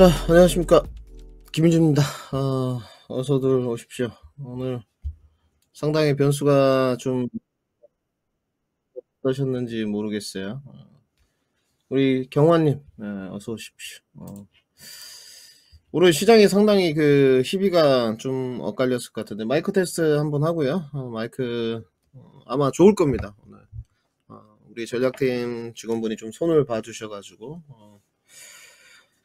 자, 안녕하십니까. 김민주입니다. 어서들 오십시오. 오늘 상당히 변수가 좀 어떠셨는지 모르겠어요. 우리 경화님, 네, 어서 오십시오. 오늘 시장이 상당히 그 희비가 좀 엇갈렸을 것 같은데, 마이크 테스트 한번 하고요. 마이크, 아마 좋을 겁니다. 오늘. 우리 전략팀 직원분이 좀 손을 봐주셔가지고,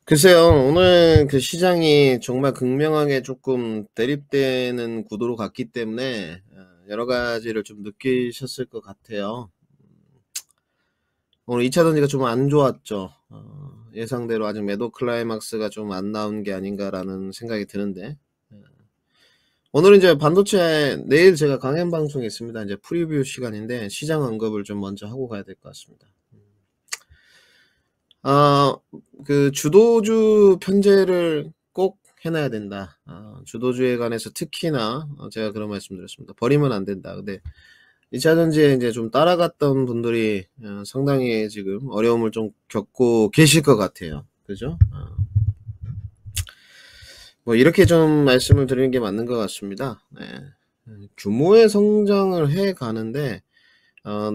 글쎄요, 오늘 그 시장이 정말 극명하게 조금 대립되는 구도로 갔기 때문에 여러 가지를 좀 느끼셨을 것 같아요. 오늘 2차 전지가 좀 안 좋았죠. 예상대로 아직 매도 클라이막스가 좀 안 나온 게 아닌가라는 생각이 드는데, 오늘은 이제 반도체 내일 제가 강연 방송이 있습니다. 이제 프리뷰 시간인데 시장 언급을 좀 먼저 하고 가야 될 것 같습니다. 그 주도주 편제를 꼭 해놔야 된다. 주도주에 관해서 특히나 제가 그런 말씀드렸습니다. 버리면 안 된다. 근데 2차 전지에 이제 좀 따라갔던 분들이 상당히 지금 어려움을 좀 겪고 계실 것 같아요. 그죠? 뭐 이렇게 좀 말씀을 드리는 게 맞는 것 같습니다. 네. 규모의 성장을 해 가는데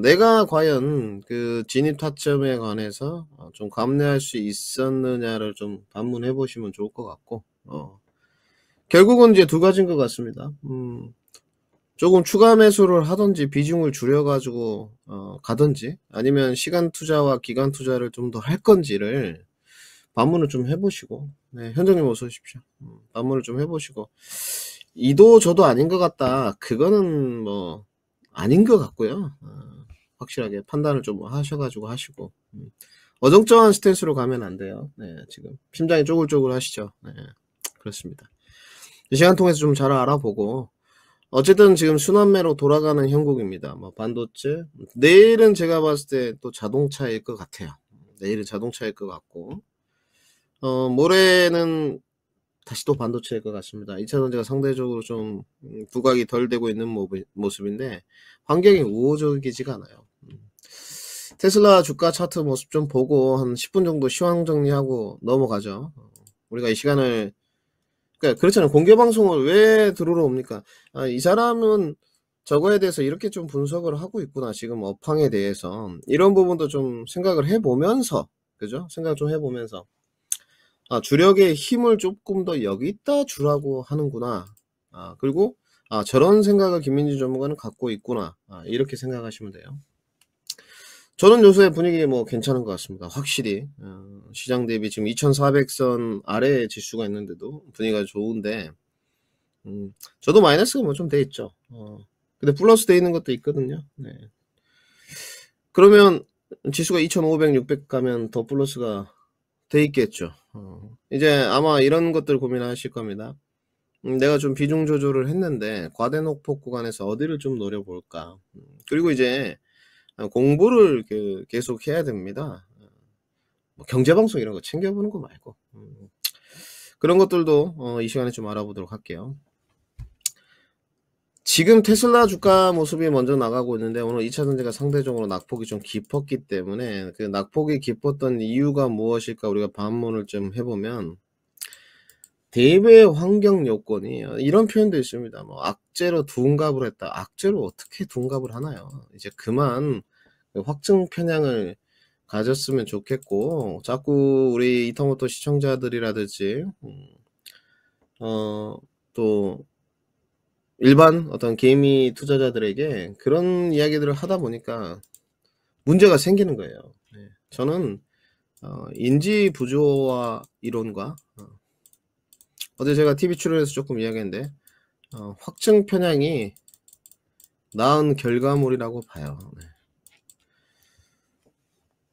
내가 과연 그 진입 타점에 관해서 좀 감내할 수 있었느냐를 좀 반문해 보시면 좋을 것 같고, 결국은 이제 두 가지인 것 같습니다. 조금 추가 매수를 하든지 비중을 줄여가지고 가든지 아니면 시간 투자와 기간 투자를 좀 더 할 건지를 반문을 좀 해보시고, 네, 현정님 어서 오십시오. 반문을 좀 해보시고, 이도 저도 아닌 것 같다. 그거는 뭐 아닌 것 같고요. 확실하게 판단을 좀 하셔가지고 하시고, 어정쩡한 스탠스로 가면 안 돼요. 네, 지금 심장이 쪼글쪼글 하시죠. 네, 그렇습니다. 이 시간 통해서 좀 잘 알아보고, 어쨌든 지금 순환매로 돌아가는 형국입니다. 뭐 반도체, 내일은 제가 봤을 때 또 자동차일 것 같아요. 내일은 자동차일 것 같고, 모레는 다시 또 반도체일 것 같습니다. 2차 전지가 상대적으로 좀 부각이 덜 되고 있는 모습인데 환경이 우호적이지가 않아요. 테슬라 주가 차트 모습 좀 보고 한 10분 정도 시황 정리하고 넘어가죠. 우리가 이 시간을, 그러니까 그렇잖아요. 공개 방송을 왜 들으러 옵니까? 이 사람은 저거에 대해서 이렇게 좀 분석을 하고 있구나. 지금 업황에 대해서 이런 부분도 좀 생각을 해보면서, 그죠? 생각 좀 해보면서 주력의 힘을 조금 더 여기다 주라고 하는구나. 그리고 저런 생각을 김민주 전문가는 갖고 있구나. 이렇게 생각하시면 돼요. 저는 요새 분위기 뭐 괜찮은 것 같습니다. 확실히 시장 대비 지금 2400선 아래에 지수가 있는데도 분위기가 좋은데, 저도 마이너스가 뭐 좀 돼 있죠. 근데 플러스 돼 있는 것도 있거든요. 네. 그러면 지수가 2500, 600 가면 더 플러스가 돼 있겠죠. 이제 아마 이런 것들 고민하실 겁니다. 내가 좀 비중 조절을 했는데 과대녹폭 구간에서 어디를 좀 노려볼까. 그리고 이제 공부를 계속 해야 됩니다. 뭐 경제방송 이런 거 챙겨보는 거 말고, 그런 것들도 이 시간에 좀 알아보도록 할게요. 지금 테슬라 주가 모습이 먼저 나가고 있는데 오늘 2차 전지가 상대적으로 낙폭이 좀 깊었기 때문에 그 낙폭이 깊었던 이유가 무엇일까 우리가 반문을 좀 해보면, 대외 환경 요건이 이런 표현도 있습니다. 뭐 악재로 둔갑을 했다. 악재로 어떻게 둔갑을 하나요? 이제 그만 확증 편향을 가졌으면 좋겠고, 자꾸 우리 이터모토 시청자들이라든지 또 일반 어떤 개미 투자자들에게 그런 이야기들을 하다 보니까 문제가 생기는 거예요. 네. 저는 인지 부조화 이론과 어제 제가 TV 출연해서 조금 이야기했는데 확증 편향이 나은 결과물이라고 봐요. 네.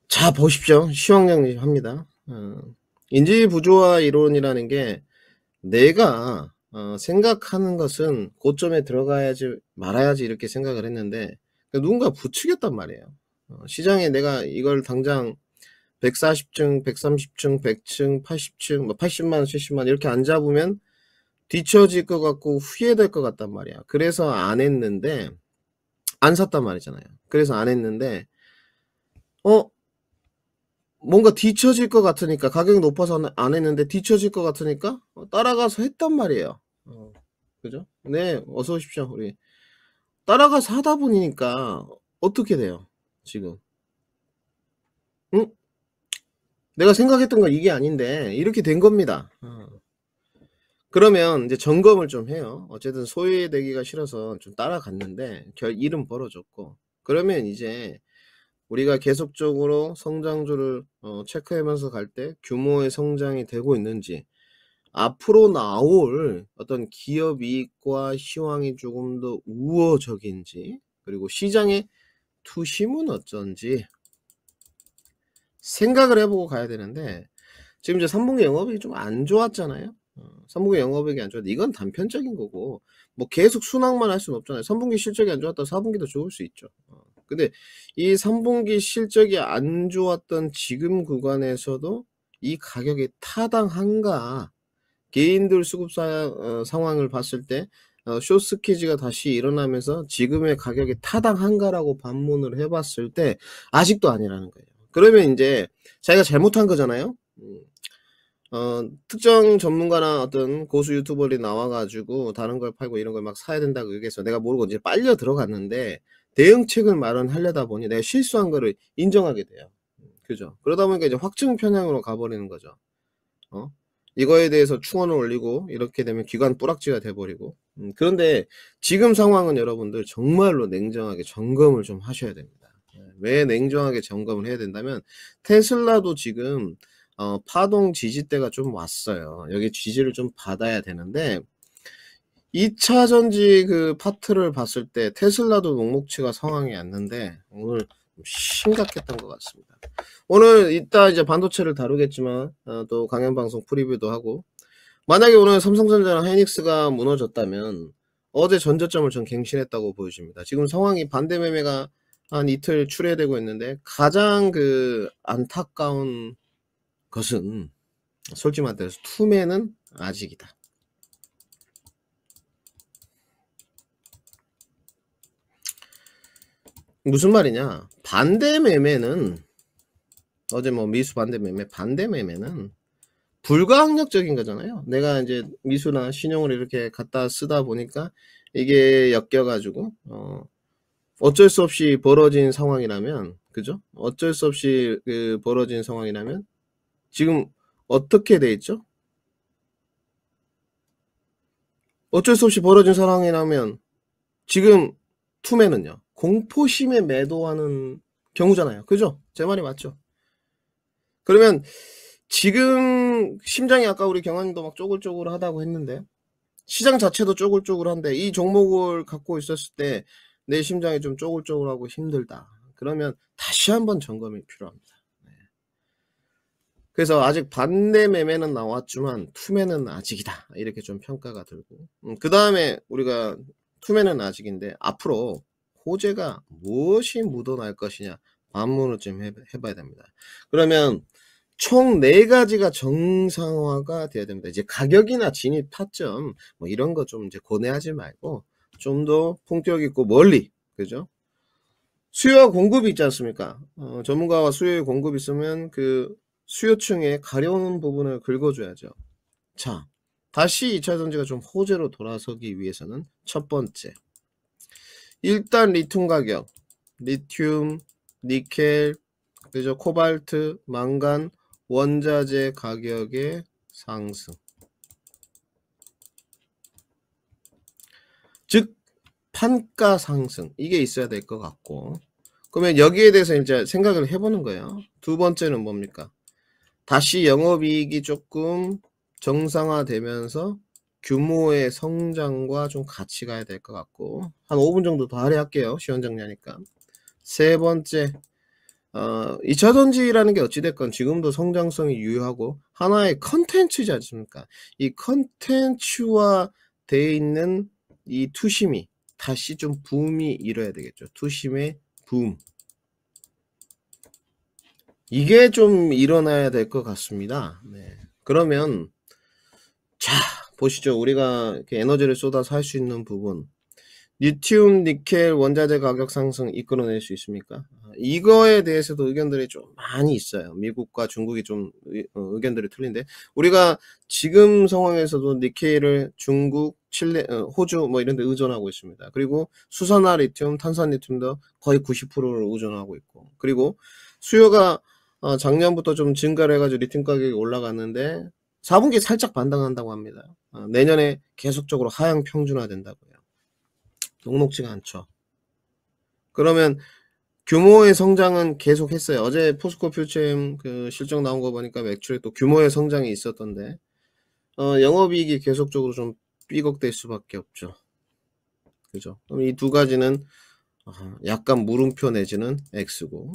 자, 보십시오. 시황정리합니다. 인지 부조화 이론이라는 게 내가 생각하는 것은 고점에 들어가야지 말아야지 이렇게 생각을 했는데 누군가 부추겼단 말이에요. 시장에 내가 이걸 당장 140층, 130층, 100층, 80층, 뭐 80만, 70만 이렇게 안 잡으면 뒤처질 것 같고 후회될 것 같단 말이야. 그래서 안 했는데, 안 샀단 말이잖아요. 그래서 안 했는데 뭔가 뒤처질 것 같으니까 가격이 높아서 안 했는데 뒤처질 것 같으니까 따라가서 했단 말이에요. 그죠? 네, 어서 오십시오. 우리 따라가서 하다 보니까 어떻게 돼요? 지금. 응? 내가 생각했던 건 이게 아닌데 이렇게 된 겁니다. 그러면 이제 점검을 좀 해요. 어쨌든 소외되기가 싫어서 좀 따라갔는데 일은 벌어졌고, 그러면 이제 우리가 계속적으로 성장주를 체크하면서 갈 때 규모의 성장이 되고 있는지, 앞으로 나올 어떤 기업 이익과 시황이 조금 더 우호적인지, 그리고 시장의 투심은 어쩐지 생각을 해보고 가야 되는데, 지금 이제 3분기 영업이익이 좀 안 좋았잖아요. 3분기 영업이익이 안 좋았는데 이건 단편적인 거고, 뭐 계속 순항만 할 수는 없잖아요. 3분기 실적이 안 좋았다 4분기도 좋을 수 있죠. 근데 이 3분기 실적이 안 좋았던 지금 구간에서도 이 가격이 타당한가? 개인들 수급 상황을 봤을 때 숏스퀴즈가 다시 일어나면서 지금의 가격이 타당한가라고 반문을 해봤을 때 아직도 아니라는 거예요. 그러면 이제 자기가 잘못한 거잖아요. 특정 전문가나 어떤 고수 유튜버들이 나와가지고 다른 걸 팔고 이런 걸 막 사야 된다고 얘기해서 내가 모르고 이제 빨려 들어갔는데, 대응책을 마련하려다 보니 내가 실수한 거를 인정하게 돼요. 그죠? 그러다 보니까 이제 확증 편향으로 가버리는 거죠. 어? 이거에 대해서 충원을 올리고 이렇게 되면 기관 뿌락지가 돼버리고. 그런데 지금 상황은 여러분들 정말로 냉정하게 점검을 좀 하셔야 됩니다. 왜 냉정하게 점검을 해야 된다면, 테슬라도 지금 파동 지지대가 좀 왔어요. 여기 지지를 좀 받아야 되는데, 2차 전지 그 파트를 봤을 때 테슬라도 녹록치가 상황이 왔는데 오늘 좀 심각했던 것 같습니다. 오늘 이따 이제 반도체를 다루겠지만 또 강연방송 프리뷰도 하고, 만약에 오늘 삼성전자랑 하이닉스가 무너졌다면 어제 전저점을 전 갱신했다고 보여집니다. 지금 상황이 반대 매매가 한 이틀 출회되고 있는데, 가장 그 안타까운 것은 솔직히 말해서 투매는 아직이다. 무슨 말이냐? 반대 매매는, 어제 뭐 미수 반대 매매는 불가항력적인 거잖아요. 내가 이제 미수나 신용을 이렇게 갖다 쓰다 보니까 이게 엮여가지고 어쩔 수 없이 벌어진 상황이라면, 그죠? 어쩔 수 없이 벌어진 상황이라면 지금 어떻게 돼 있죠? 어쩔 수 없이 벌어진 상황이라면 지금 투매는요, 공포심에 매도하는 경우잖아요. 그죠? 제 말이 맞죠? 그러면 지금 심장이, 아까 우리 경환님도 막 쪼글쪼글하다고 했는데 시장 자체도 쪼글쪼글한데 이 종목을 갖고 있었을 때 내 심장이 좀 쪼글쪼글하고 힘들다. 그러면 다시 한번 점검이 필요합니다. 그래서 아직 반대 매매는 나왔지만 투매는 아직이다. 이렇게 좀 평가가 들고, 그 다음에 우리가 투매는 아직인데 앞으로 호재가 무엇이 묻어날 것이냐 반문을 좀 해봐야 됩니다. 그러면 총 4가지가 정상화가 돼야 됩니다. 이제 가격이나 진입 타점 뭐 이런 거 좀 이제 고뇌하지 말고 좀 더 품격 있고 멀리, 그죠? 수요와 공급이 있지 않습니까? 전문가와 수요의 공급이 있으면 그 수요층에 가려운 부분을 긁어줘야죠. 자, 다시 2차 전지가 좀 호재로 돌아서기 위해서는 첫 번째, 일단 리튬 가격, 리튬, 니켈, 그죠? 코발트, 망간, 원자재 가격의 상승, 즉 판가 상승, 이게 있어야 될 것 같고, 그러면 여기에 대해서 이제 생각을 해보는 거예요. 두 번째는 뭡니까? 다시 영업이익이 조금 정상화되면서 규모의 성장과 좀 같이 가야 될 것 같고, 한 5분 정도 더 할애할게요. 시원 정리하니까. 세 번째, 2차 전지라는 게 어찌됐건 지금도 성장성이 유효하고 하나의 컨텐츠지 않습니까? 이 컨텐츠화 돼 있는 이 투심이 다시 좀 붐이 일어야 되겠죠. 투심의 붐. 이게 좀 일어나야 될 것 같습니다. 네. 그러면 자, 보시죠. 우리가 이렇게 에너지를 쏟아서 할 수 있는 부분, 리튬 니켈 원자재 가격 상승 이끌어낼 수 있습니까? 이거에 대해서도 의견들이 좀 많이 있어요. 미국과 중국이 좀 의견들이 틀린데, 우리가 지금 상황에서도 니켈을 중국, 칠레, 호주 뭐 이런 데 의존하고 있습니다. 그리고 수산화 리튬, 탄산 리튬도 거의 90%를 의존하고 있고, 그리고 수요가 작년부터 좀 증가를 해가지고 리튬 가격이 올라갔는데 4분기에 살짝 반등한다고 합니다. 내년에 계속적으로 하향 평준화된다고요. 녹록지가 않죠. 그러면 규모의 성장은 계속했어요. 어제 포스코 퓨처엠 그 실적 나온 거 보니까 매출에 또 규모의 성장이 있었던데, 영업이익이 계속적으로 좀 삐걱될 수밖에 없죠. 그죠? 그럼 이 두 가지는 약간 물음표 내지는 X고,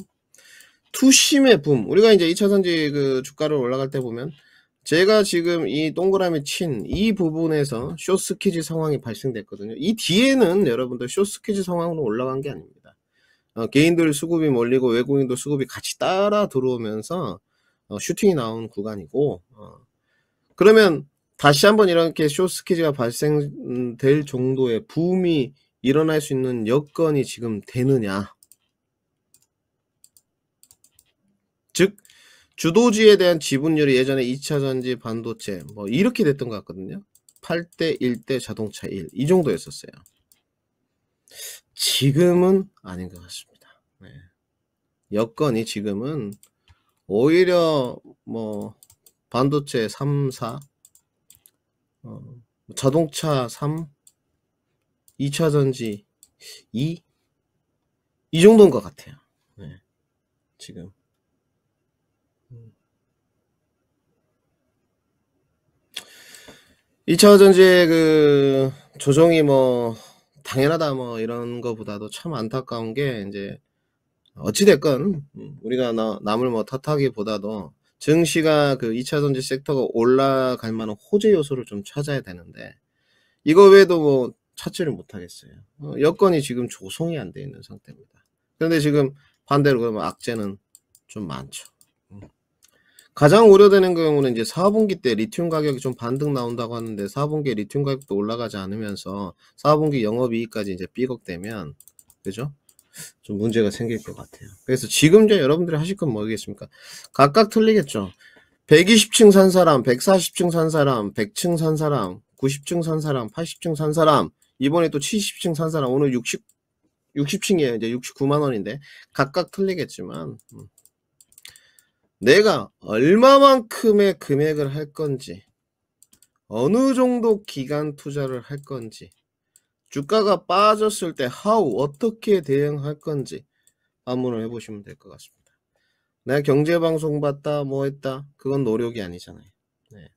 투심의 붐. 우리가 이제 2차전지 그 주가를 올라갈 때 보면, 제가 지금 이 동그라미 친 이 부분에서 숏스퀴즈 상황이 발생됐거든요. 이 뒤에는 여러분들 숏스퀴즈 상황으로 올라간 게 아닙니다. 개인들 수급이 몰리고 외국인들 수급이 같이 따라 들어오면서 슈팅이 나온 구간이고, 그러면 다시 한번 이렇게 숏스퀴즈가 발생될 정도의 붐이 일어날 수 있는 여건이 지금 되느냐. 즉 주도주에 대한 지분율이 예전에 2차전지 반도체 뭐 이렇게 됐던 것 같거든요. 8대 1대 자동차 1 이 정도였었어요. 지금은 아닌 것 같습니다. 네. 여건이 지금은 오히려 뭐 반도체 3, 4, 자동차 3, 2차전지 2, 이 정도인 것 같아요. 네. 지금 2차전지의 그 조정이 뭐 당연하다 뭐 이런 거보다도 참 안타까운 게, 이제 어찌됐건 우리가 남을 뭐 탓하기보다도 증시가 그 2차전지 섹터가 올라갈 만한 호재 요소를 좀 찾아야 되는데, 이거 외에도 뭐 찾지를 못하겠어요. 여건이 지금 조성이 안 돼 있는 상태입니다. 그런데 지금 반대로 그러면 악재는 좀 많죠. 가장 우려되는 경우는 이제 4분기 때 리튬 가격이 좀 반등 나온다고 하는데, 4분기에 리튬 가격도 올라가지 않으면서 4분기 영업이익까지 이제 삐걱대면, 그죠? 좀 문제가 생길 것 같아요. 그래서 지금 이제 여러분들이 하실 건 뭐겠습니까? 각각 틀리겠죠. 120층 산 사람, 140층 산 사람, 100층 산 사람, 90층 산 사람, 80층 산 사람, 이번에 또 70층 산 사람, 오늘 60층이에요. 이제 69만 원인데 각각 틀리겠지만, 내가 얼마만큼의 금액을 할 건지, 어느 정도 기간 투자를 할 건지, 주가가 빠졌을 때 어떻게 대응할 건지 반문을 해보시면 될 것 같습니다. 내가 경제방송 봤다 뭐 했다, 그건 노력이 아니잖아요. 네.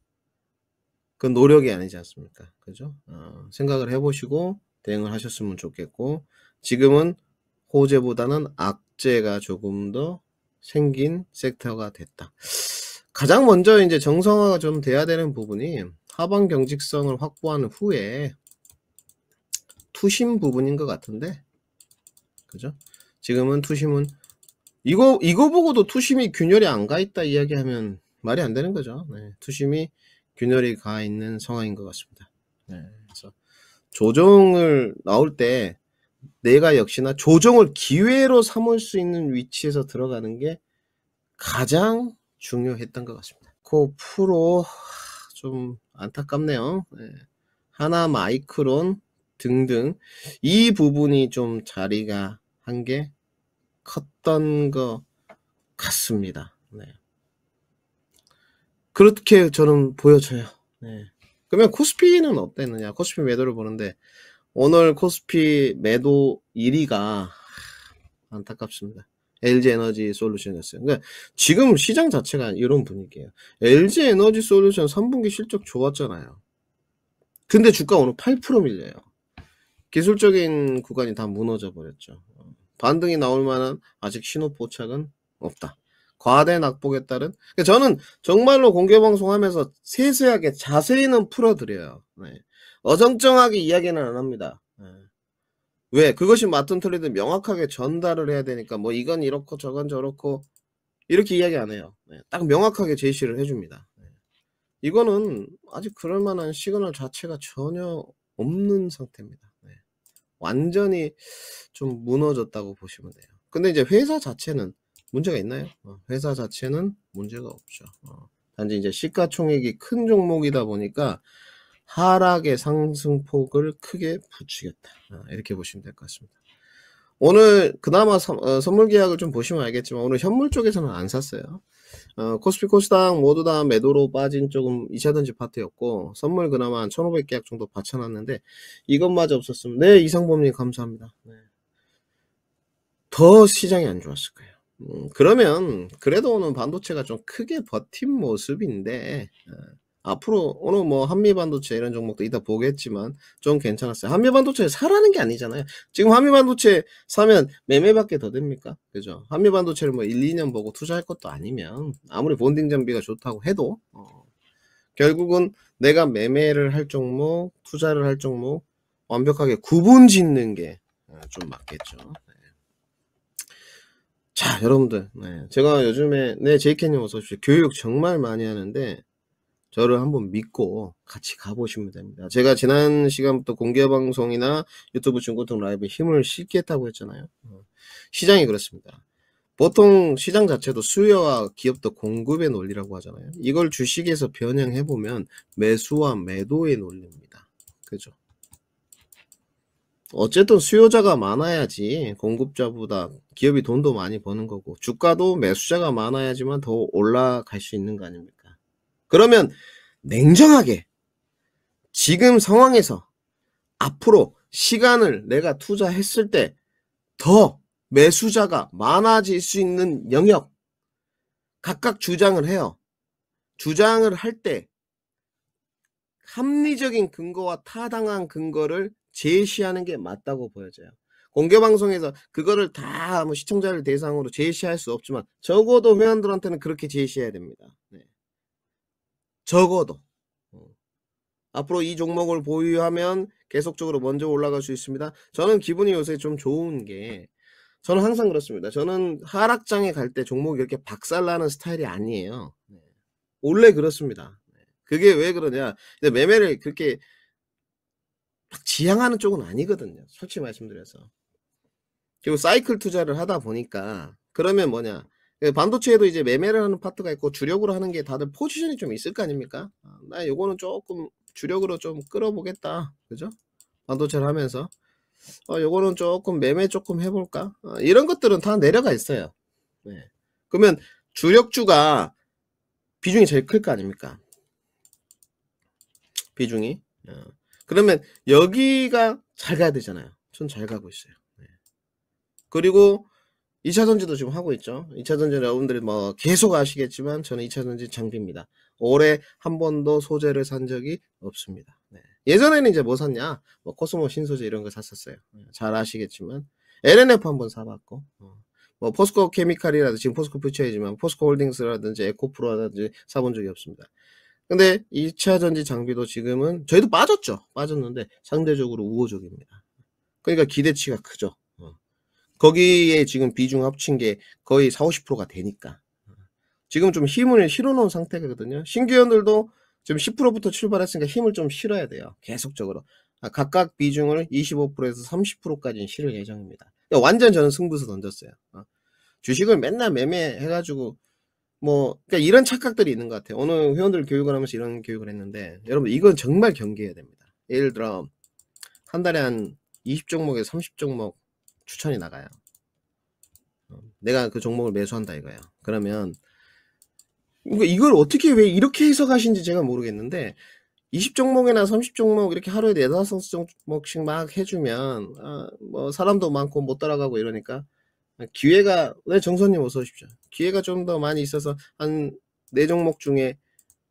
그건 노력이 아니지 않습니까? 그죠? 생각을 해보시고 대응을 하셨으면 좋겠고, 지금은 호재보다는 악재가 조금 더 생긴 섹터가 됐다. 가장 먼저 이제 정상화가 좀 돼야 되는 부분이 하방 경직성을 확보한 후에 투심 부분인 것 같은데, 그죠? 지금은 투심은 이거 보고도 투심이 균열이 안 가 있다 이야기하면 말이 안 되는 거죠. 네, 투심이 균열이 가 있는 상황인 것 같습니다. 네, 그래서 조정을 나올 때 내가 역시나 조정을 기회로 삼을 수 있는 위치에서 들어가는 게 가장 중요했던 것 같습니다. 그 프로 좀 안타깝네요. 네. 하나 마이크론 등등 이 부분이 좀 자리가 한 게 컸던 것 같습니다. 네. 그렇게 저는 보여져요. 네. 그러면 코스피는 어땠느냐? 코스피 매도를 보는데 오늘 코스피 매도 1위가 안타깝습니다. LG에너지 솔루션이었어요. 그러니까 지금 시장 자체가 이런 분위기예요. LG에너지 솔루션 3분기 실적 좋았잖아요. 근데 주가 오늘 8% 밀려요. 기술적인 구간이 다 무너져 버렸죠. 반등이 나올 만한 아직 신호 포착은 없다. 과대 낙폭에 따른, 그러니까 저는 정말로 공개방송하면서 세세하게 자세히는 풀어드려요. 네. 어정쩡하게 이야기는 안 합니다. 네. 왜? 그것이 맞든 틀리든 명확하게 전달을 해야 되니까, 뭐 이건 이렇고 저건 저렇고 이렇게 이야기 안 해요. 네. 딱 명확하게 제시를 해줍니다. 네. 이거는 아직 그럴 만한 시그널 자체가 전혀 없는 상태입니다. 네. 완전히 좀 무너졌다고 보시면 돼요. 근데 이제 회사 자체는 문제가 있나요? 회사 자체는 문제가 없죠. 단지 이제 시가총액이 큰 종목이다 보니까 하락의 상승폭을 크게 붙이겠다. 이렇게 보시면 될 것 같습니다. 오늘 그나마 선물 계약을 좀 보시면 알겠지만 오늘 현물 쪽에서는 안 샀어요. 코스피 코스닥 모두 다 매도로 빠진 쪽은 2차전지 파트였고 선물 그나마 한 1500계약 정도 받쳐놨는데 이것마저 없었으면 네 이상범님 감사합니다. 네. 더 시장이 안 좋았을 거예요. 그러면 그래도 오늘 반도체가 좀 크게 버틴 모습인데 앞으로 오늘 뭐 한미반도체 이런 종목도 이따 보겠지만 좀 괜찮았어요. 한미반도체 사라는 게 아니잖아요. 지금 한미반도체 사면 매매밖에 더 됩니까? 그죠? 한미반도체를 뭐 1, 2년 보고 투자할 것도 아니면 아무리 본딩 장비가 좋다고 해도 결국은 내가 매매를 할 종목, 투자를 할 종목 완벽하게 구분 짓는 게 좀 맞겠죠. 자, 여러분들, 제가 요즘에 제이케님 어서 오십시오. 교육 정말 많이 하는데 저를 한번 믿고 같이 가보시면 됩니다. 제가 지난 시간부터 공개방송이나 유튜브 중고등 라이브에 힘을 실겠다고 했잖아요. 시장이 그렇습니다. 보통 시장 자체도 수요와 기업도 공급의 논리라고 하잖아요. 이걸 주식에서 변형해보면 매수와 매도의 논리입니다. 그죠? 어쨌든 수요자가 많아야지 공급자보다 기업이 돈도 많이 버는 거고 주가도 매수자가 많아야지만 더 올라갈 수 있는 거 아닙니까? 그러면 냉정하게 지금 상황에서 앞으로 시간을 내가 투자했을 때 더 매수자가 많아질 수 있는 영역 각각 주장을 해요. 주장을 할 때 합리적인 근거와 타당한 근거를 제시하는 게 맞다고 보여져요. 공개방송에서 그거를 다 뭐 시청자를 대상으로 제시할 수 없지만 적어도 회원들한테는 그렇게 제시해야 됩니다. 네. 적어도 앞으로 이 종목을 보유하면 계속적으로 먼저 올라갈 수 있습니다. 저는 기분이 요새 좀 좋은 게 저는 항상 그렇습니다. 저는 하락장에 갈 때 종목이 이렇게 박살나는 스타일이 아니에요. 원래 그렇습니다. 그게 왜 그러냐. 매매를 그렇게 막 지향하는 쪽은 아니거든요. 솔직히 말씀드려서. 그리고 사이클 투자를 하다 보니까 그러면 뭐냐. 반도체에도 이제 매매를 하는 파트가 있고 주력으로 하는 게 다들 포지션이 좀 있을 거 아닙니까? 나 요거는 조금 주력으로 좀 끌어보겠다. 그죠? 반도체를 하면서. 요거는 조금 매매 조금 해볼까? 이런 것들은 다 내려가 있어요. 네. 그러면 주력주가 비중이 제일 클 거 아닙니까? 비중이. 그러면 여기가 잘 가야 되잖아요. 전 잘 가고 있어요. 네. 그리고 2차전지도 지금 하고 있죠. 2차전지 여러분들이 뭐 계속 아시겠지만 저는 2차전지 장비입니다. 올해 한 번도 소재를 산 적이 없습니다. 네. 예전에는 이제 뭐 샀냐? 뭐 코스모 신소재 이런 거 샀었어요. 잘 아시겠지만 LNF 한번 사봤고 뭐 포스코 케미칼이라든지 지금 포스코 퓨처이지만 포스코 홀딩스라든지 에코프로라든지 사본 적이 없습니다. 근데 2차전지 장비도 지금은 저희도 빠졌는데 상대적으로 우호적입니다. 그러니까 기대치가 크죠. 거기에 지금 비중 합친 게 거의 40~50%가 되니까 지금 좀 힘을 실어놓은 상태거든요. 신규원들도 지금 10%부터 출발했으니까 힘을 좀 실어야 돼요. 계속적으로 각각 비중을 25%에서 30%까지는 실을 예정입니다. 그러니까 완전 저는 승부수 던졌어요. 주식을 맨날 매매해가지고 뭐 그러니까 이런 착각들이 있는 것 같아요. 오늘 회원들 교육을 하면서 이런 교육을 했는데 여러분 이건 정말 경계해야 됩니다. 예를 들어 한 달에 한 20종목에서 30종목 추천이 나가요. 내가 그 종목을 매수한다 이거야. 그러면 이걸 어떻게 왜 이렇게 해석하신지 제가 모르겠는데 20종목이나 30종목 이렇게 하루에 4~5종목씩 막 해주면 뭐 사람도 많고 못 따라가고 이러니까 기회가 정선님 어서 오십시오. 기회가 좀 더 많이 있어서 한 4종목 중에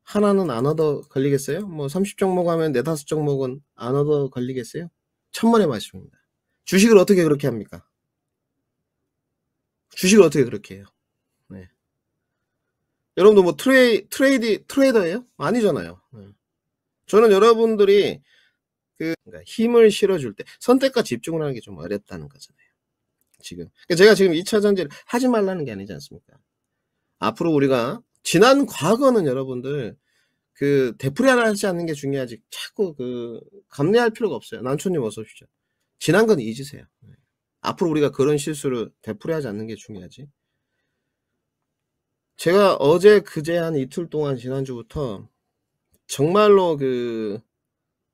하나는 안 얻어 걸리겠어요? 뭐 30종목 하면 4~5종목은 안 얻어 걸리겠어요? 천만의 말씀입니다. 주식을 어떻게 그렇게 합니까? 주식을 어떻게 그렇게 해요? 네. 여러분도 뭐 트레이더예요? 아니잖아요. 네. 저는 여러분들이 그러니까 힘을 실어줄 때 선택과 집중을 하는 게 좀 어렵다는 거잖아요. 지금. 그러니까 제가 지금 2차전지를 하지 말라는 게 아니지 않습니까? 앞으로 우리가 지난 과거는 여러분들 되풀이하지 않는 게 중요하지 자꾸 감내할 필요가 없어요. 난초님 어서 오십시오. 지난 건 잊으세요. 앞으로 우리가 그런 실수를 되풀이하지 않는 게 중요하지. 제가 어제 그제 한 이틀 동안 지난주부터 정말로 그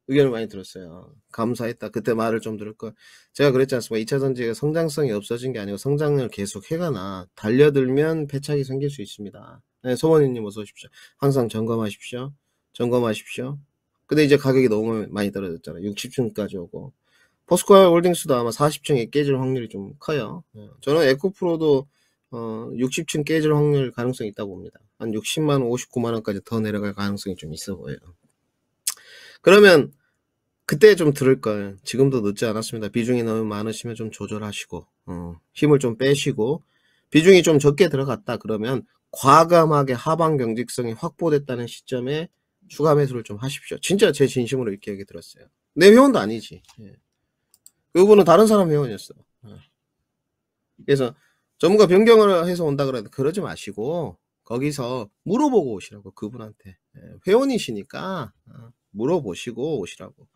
의견을 많이 들었어요. 감사했다. 그때 말을 좀 들을 걸. 제가 그랬지 않습니까? 2차 전지가 성장성이 없어진 게 아니고 성장을 계속 해가나 달려들면 패착이 생길 수 있습니다. 네, 소원이님 어서 오십시오. 항상 점검하십시오. 점검하십시오. 근데 이제 가격이 너무 많이 떨어졌잖아요. 60층까지 오고. 포스코알 홀딩스도 아마 40층에 깨질 확률이 좀 커요. 저는 에코프로도 60층 깨질 확률 가능성이 있다고 봅니다. 한 60만원, 59만원까지 더 내려갈 가능성이 좀 있어 보여요. 그러면 그때 좀 들을 걸. 지금도 늦지 않았습니다. 비중이 너무 많으시면 좀 조절하시고 힘을 좀 빼시고 비중이 좀 적게 들어갔다 그러면 과감하게 하방 경직성이 확보됐다는 시점에 추가 매수를 좀 하십시오. 진짜 제 진심으로 이렇게 얘기 들었어요. 내 회원도 아니지. 그분은 다른 사람 회원이었어. 그래서 전문가 변경을 해서 온다 그러는데 그러지 마시고 거기서 물어보고 오시라고. 그분한테 회원이시니까 물어보시고 오시라고.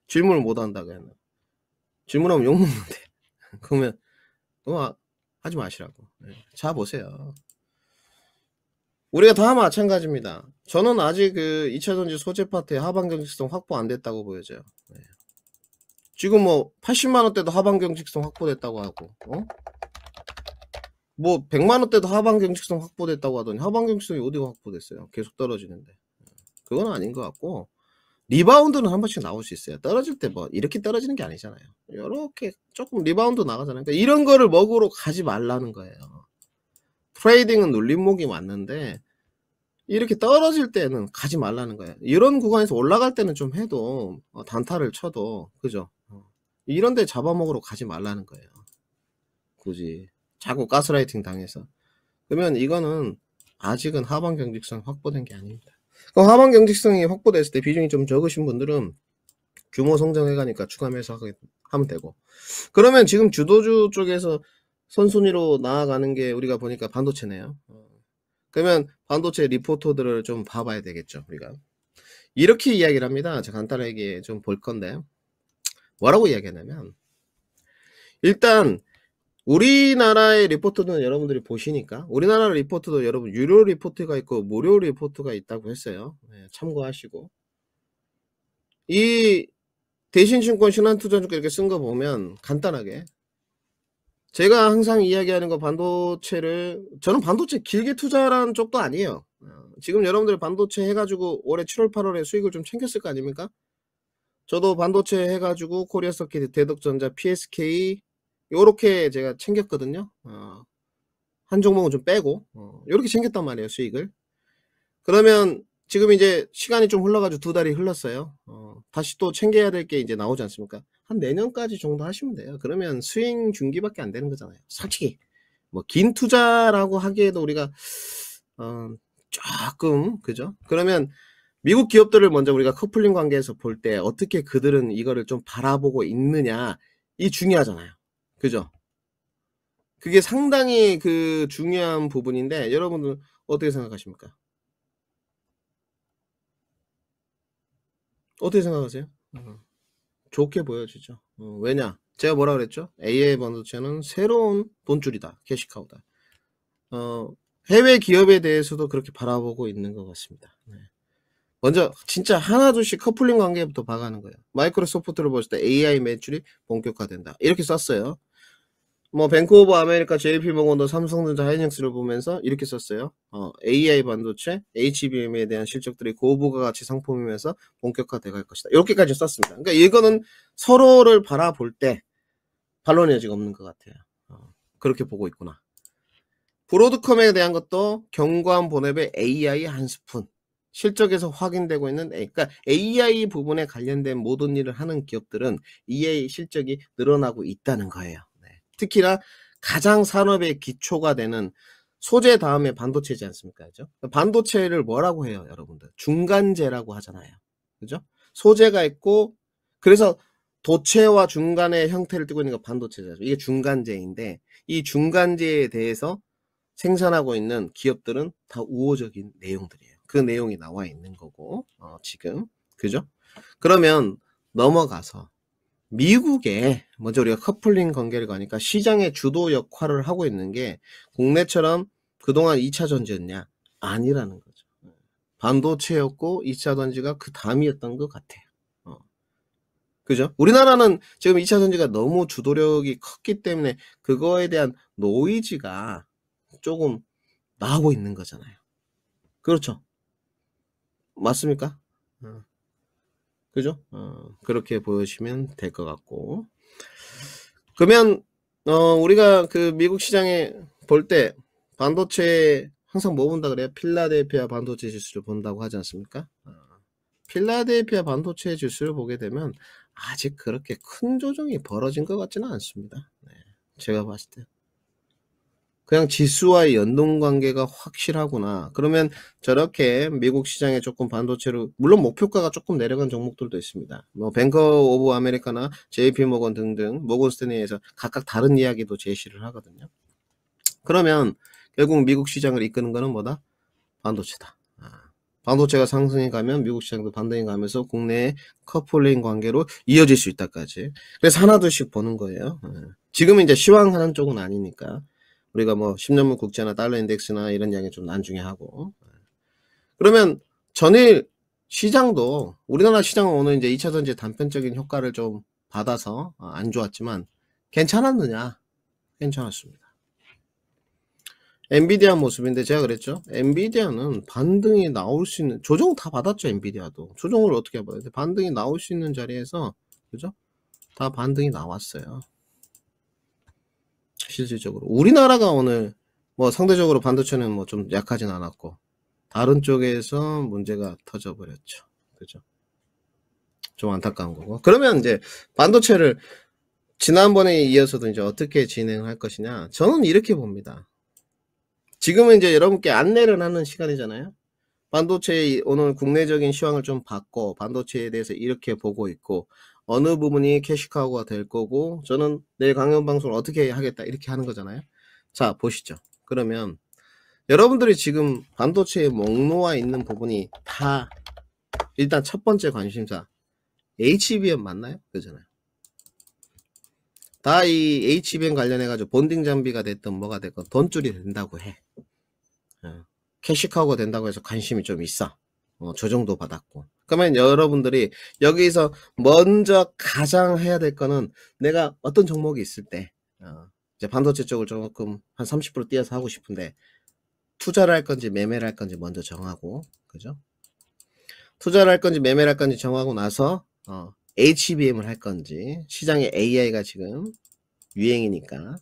질문을 못 한다 그러면 질문하면 욕먹는데 그러면 하지 마시라고. 자 보세요. 우리가 다 마찬가지입니다. 저는 아직 그 2차전지 소재 파트의 하방 경직성 확보 안 됐다고 보여져요. 지금 뭐 80만원대도 하방 경직성 확보됐다고 하고 뭐 100만원대도 하방 경직성 확보됐다고 하더니 하방 경직성이 어디가 확보됐어요? 계속 떨어지는데. 그건 아닌 것 같고 리바운드는 한 번씩 나올 수 있어요. 떨어질 때 뭐 이렇게 떨어지는 게 아니잖아요. 이렇게 조금 리바운드 나가잖아요. 그러니까 이런 거를 먹으러 가지 말라는 거예요. 트레이딩은 눌림목이 맞는데 이렇게 떨어질 때는 가지 말라는 거예요. 이런 구간에서 올라갈 때는 좀 해도 단타를 쳐도 그죠? 이런 데 잡아먹으러 가지 말라는 거예요. 굳이 자꾸 가스라이팅 당해서. 그러면 이거는 아직은 하방 경직성 확보된 게 아닙니다. 그럼 하방 경직성이 확보됐을 때 비중이 좀 적으신 분들은 규모 성장해가니까 추가 매수하면 되고. 그러면 지금 주도주 쪽에서 선순위로 나아가는 게 우리가 보니까 반도체네요. 그러면 반도체 리포터들을 좀 봐봐야 되겠죠. 우리가 이렇게 이야기를 합니다. 제가 간단하게 좀 볼 건데 뭐라고 이야기하냐면 일단 우리나라의 리포트는 여러분들이 보시니까 우리나라 리포트도 여러분 유료 리포트가 있고 무료 리포트가 있다고 했어요. 참고하시고 이 대신증권 신한투자증권 이렇게 쓴 거 보면 간단하게 제가 항상 이야기하는 거 반도체를 저는 반도체 길게 투자라는 쪽도 아니에요. 지금 여러분들 반도체 해가지고 올해 7월 8월에 수익을 좀 챙겼을 거 아닙니까? 저도 반도체 해가지고 코리아서킷, 대덕전자, PSK 요렇게 제가 챙겼거든요. 한 종목은 좀 빼고 요렇게 챙겼단 말이에요. 수익을. 그러면 지금 이제 시간이 좀 흘러가지고 2달이 흘렀어요. 다시 또 챙겨야 될 게 이제 나오지 않습니까? 한 내년까지 정도 하시면 돼요. 그러면 스윙 중기밖에 안 되는 거잖아요. 솔직히 뭐 긴 투자라고 하기에도 우리가 조금 그죠? 그러면 미국 기업들을 먼저 우리가 커플링 관계에서 볼 때 어떻게 그들은 이거를 좀 바라보고 있느냐 이 중요하잖아요. 그죠? 그게 상당히 그 중요한 부분인데 여러분들 어떻게 생각하십니까? 어떻게 생각하세요? 좋게 보여지죠. 왜냐? 제가 뭐라 그랬죠? AI 반도체는 새로운 돈줄이다. 캐시카우다. 해외 기업에 대해서도 그렇게 바라보고 있는 것 같습니다. 먼저 진짜 하나둘씩 커플링 관계부터 봐가는 거예요. 마이크로소프트를 봤을 때 AI 매출이 본격화된다. 이렇게 썼어요. 뭐 뱅크 오브 아메리카, JP모건도 삼성전자, 하이닉스를 보면서 이렇게 썼어요. AI 반도체, HBM에 대한 실적들이 고부가 가치 상품이면서 본격화돼 갈 것이다. 이렇게까지 썼습니다. 그러니까 이거는 서로를 바라볼 때 반론의 여지가 없는 것 같아요. 그렇게 보고 있구나. 브로드컴에 대한 것도 경과한 본업의 AI 한 스푼. 실적에서 확인되고 있는 그러니까 AI 부분에 관련된 모든 일을 하는 기업들은 EA 실적이 늘어나고 있다는 거예요. 특히나 가장 산업의 기초가 되는 소재 다음에 반도체지 않습니까? 그죠? 반도체를 뭐라고 해요, 여러분들? 중간재라고 하잖아요. 그죠? 소재가 있고 그래서 도체와 중간의 형태를 띠고 있는 거 반도체죠. 이게 중간재인데 이 중간재에 대해서 생산하고 있는 기업들은 다 우호적인 내용들이에요. 그 내용이 나와 있는 거고 지금 그죠? 그러면 넘어가서 미국에 먼저 우리가 커플링 관계를 가니까 시장의 주도 역할을 하고 있는 게 국내처럼 그동안 2차 전지였냐? 아니라는 거죠. 반도체였고 2차 전지가 그 다음이었던 것 같아요. 그죠? 우리나라는 지금 2차 전지가 너무 주도력이 컸기 때문에 그거에 대한 노이즈가 조금 나오고 있는 거잖아요. 그렇죠? 맞습니까? 그죠? 그렇게 보시면 될 것 같고. 그러면 우리가 그 미국 시장에 볼 때 반도체 항상 뭐 본다 그래요? 필라델피아 반도체 지수를 본다고 하지 않습니까? 필라델피아 반도체 지수를 보게 되면 아직 그렇게 큰 조정이 벌어진 것 같지는 않습니다. 네, 제가 봤을 때. 그냥 지수와의 연동 관계가 확실하구나. 그러면 저렇게 미국 시장에 조금 반도체로, 물론 목표가가 조금 내려간 종목들도 있습니다. 뭐 뱅커 오브 아메리카나 JP 모건 등등 모건 스탠리에서 각각 다른 이야기도 제시를 하거든요. 그러면 결국 미국 시장을 이끄는 거는 뭐다? 반도체다. 반도체가 상승해 가면 미국 시장도 반등해 가면서 국내의 커플링 관계로 이어질 수 있다까지. 그래서 하나둘씩 보는 거예요. 지금은 이제 시황하는 쪽은 아니니까. 우리가 뭐 10년물 국채나 달러 인덱스나 이런 이야기 좀 나중에 하고. 그러면 전일 시장도 우리나라 시장은 오늘 이제 2차 전지 단편적인 효과를 좀 받아서 안 좋았지만 괜찮았느냐? 괜찮았습니다. 엔비디아 모습인데 제가 그랬죠. 엔비디아는 반등이 나올 수 있는, 조정 다 받았죠. 엔비디아도 조정을 어떻게 봐요? 반등이 나올 수 있는 자리에서, 그죠? 다 반등이 나왔어요. 실질적으로 우리나라가 오늘 뭐 상대적으로 반도체는 뭐 좀 약하진 않았고 다른 쪽에서 문제가 터져 버렸죠. 그죠? 좀 안타까운 거고. 그러면 이제 반도체를 지난번에 이어서도 이제 어떻게 진행할 것이냐, 저는 이렇게 봅니다. 지금은 이제 여러분께 안내를 하는 시간이잖아요. 반도체의 오늘 국내적인 시황을 좀 봤고 반도체에 대해서 이렇게 보고 있고 어느 부분이 캐시카우가 될 거고 저는 내일 강연 방송을 어떻게 하겠다 이렇게 하는 거잖아요. 자 보시죠. 그러면 여러분들이 지금 반도체에 목놓아 있는 부분이 다 일단 첫 번째 관심사 HBM 맞나요? 그잖아요. 다 이 HBM 관련해 가지고 본딩 장비가 됐든 뭐가 됐건 돈줄이 된다고 해. 캐시카우가 된다고 해서 관심이 좀 있어. 조정도 받았고. 그러면 여러분들이 여기서 먼저 가장 해야 될 거는 내가 어떤 종목이 있을 때 이제 반도체 쪽을 조금 한 30% 띄어서 하고 싶은데 투자를 할 건지 매매를 할 건지 먼저 정하고, 그죠? 투자를 할 건지 매매를 할 건지 정하고 나서 HBM을 할 건지, 시장에 AI가 지금 유행이니까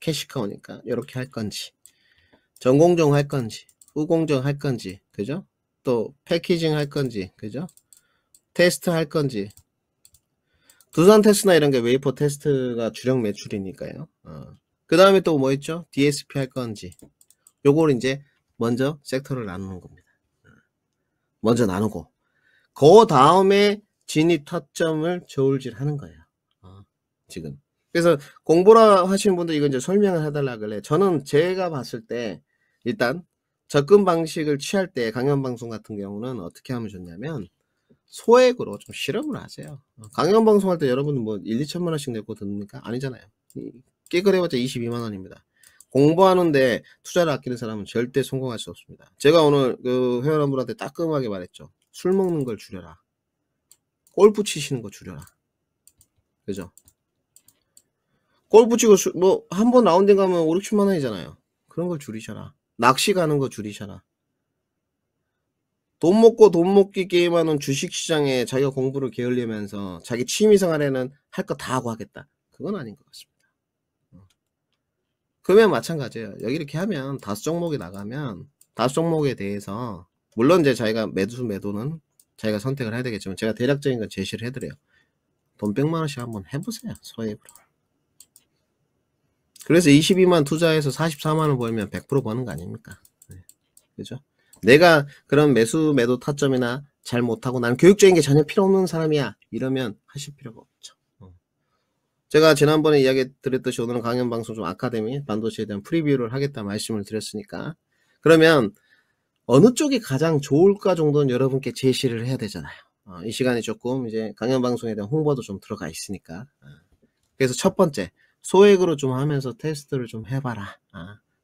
캐시카우니까 이렇게 할 건지, 전공정 할 건지 후공정 할 건지, 그죠? 또 패키징 할 건지, 그죠? 테스트 할 건지. 두산 테스트나 이런 게 웨이퍼 테스트가 주력 매출이니까요. 그 다음에 또 뭐 있죠? DSP 할 건지. 요걸 이제 먼저 섹터를 나누는 겁니다. 먼저 나누고 그 다음에 진입 타점을 저울질 하는 거예요. 지금. 그래서 공부라 하시는 분들 이거 이제 설명을 해달라 그래. 저는 제가 봤을 때 일단 접근 방식을 취할 때 강연 방송 같은 경우는 어떻게 하면 좋냐면 소액으로 좀 실험을 하세요. 강연 방송할 때 여러분은 뭐 1, 2천만 원씩 내고 듣습니까? 아니잖아요. 깨끗해봤자 22만 원입니다. 공부하는데 투자를 아끼는 사람은 절대 성공할 수 없습니다. 제가 오늘 그 회원분한테 따끔하게 말했죠. 술 먹는 걸 줄여라. 골프 치시는 거 줄여라. 그죠? 골프 치고 뭐 한 번 라운딩 가면 5, 6천만 원이잖아요. 그런 걸 줄이셔라. 낚시 가는 거 줄이셔라. 돈 먹고 돈 먹기 게임하는 주식시장에 자기가 공부를 게을리면서 자기 취미생활에는 할 거 다 하고 하겠다. 그건 아닌 것 같습니다. 그러면 마찬가지예요. 여기 이렇게 하면 5종목이 나가면 5종목에 대해서 물론 이제 자기가 매도는 자기가 선택을 해야 되겠지만 제가 대략적인 건 제시를 해드려요. 돈 100만 원씩 한번 해보세요. 소액으로. 그래서 22만 투자해서 44만 원 벌면 100% 버는 거 아닙니까? 네. 그죠? 내가 그런 매도 타점이나 잘 못하고 난 교육적인 게 전혀 필요 없는 사람이야 이러면 하실 필요가 없죠. 제가 지난번에 이야기 드렸듯이 오늘은 강연 방송 좀 아카데미 반도체에 대한 프리뷰를 하겠다 말씀을 드렸으니까 그러면 어느 쪽이 가장 좋을까 정도는 여러분께 제시를 해야 되잖아요. 이 시간에 조금 이제 강연 방송에 대한 홍보도 좀 들어가 있으니까 그래서 첫 번째, 소액으로 좀 하면서 테스트를 좀 해봐라.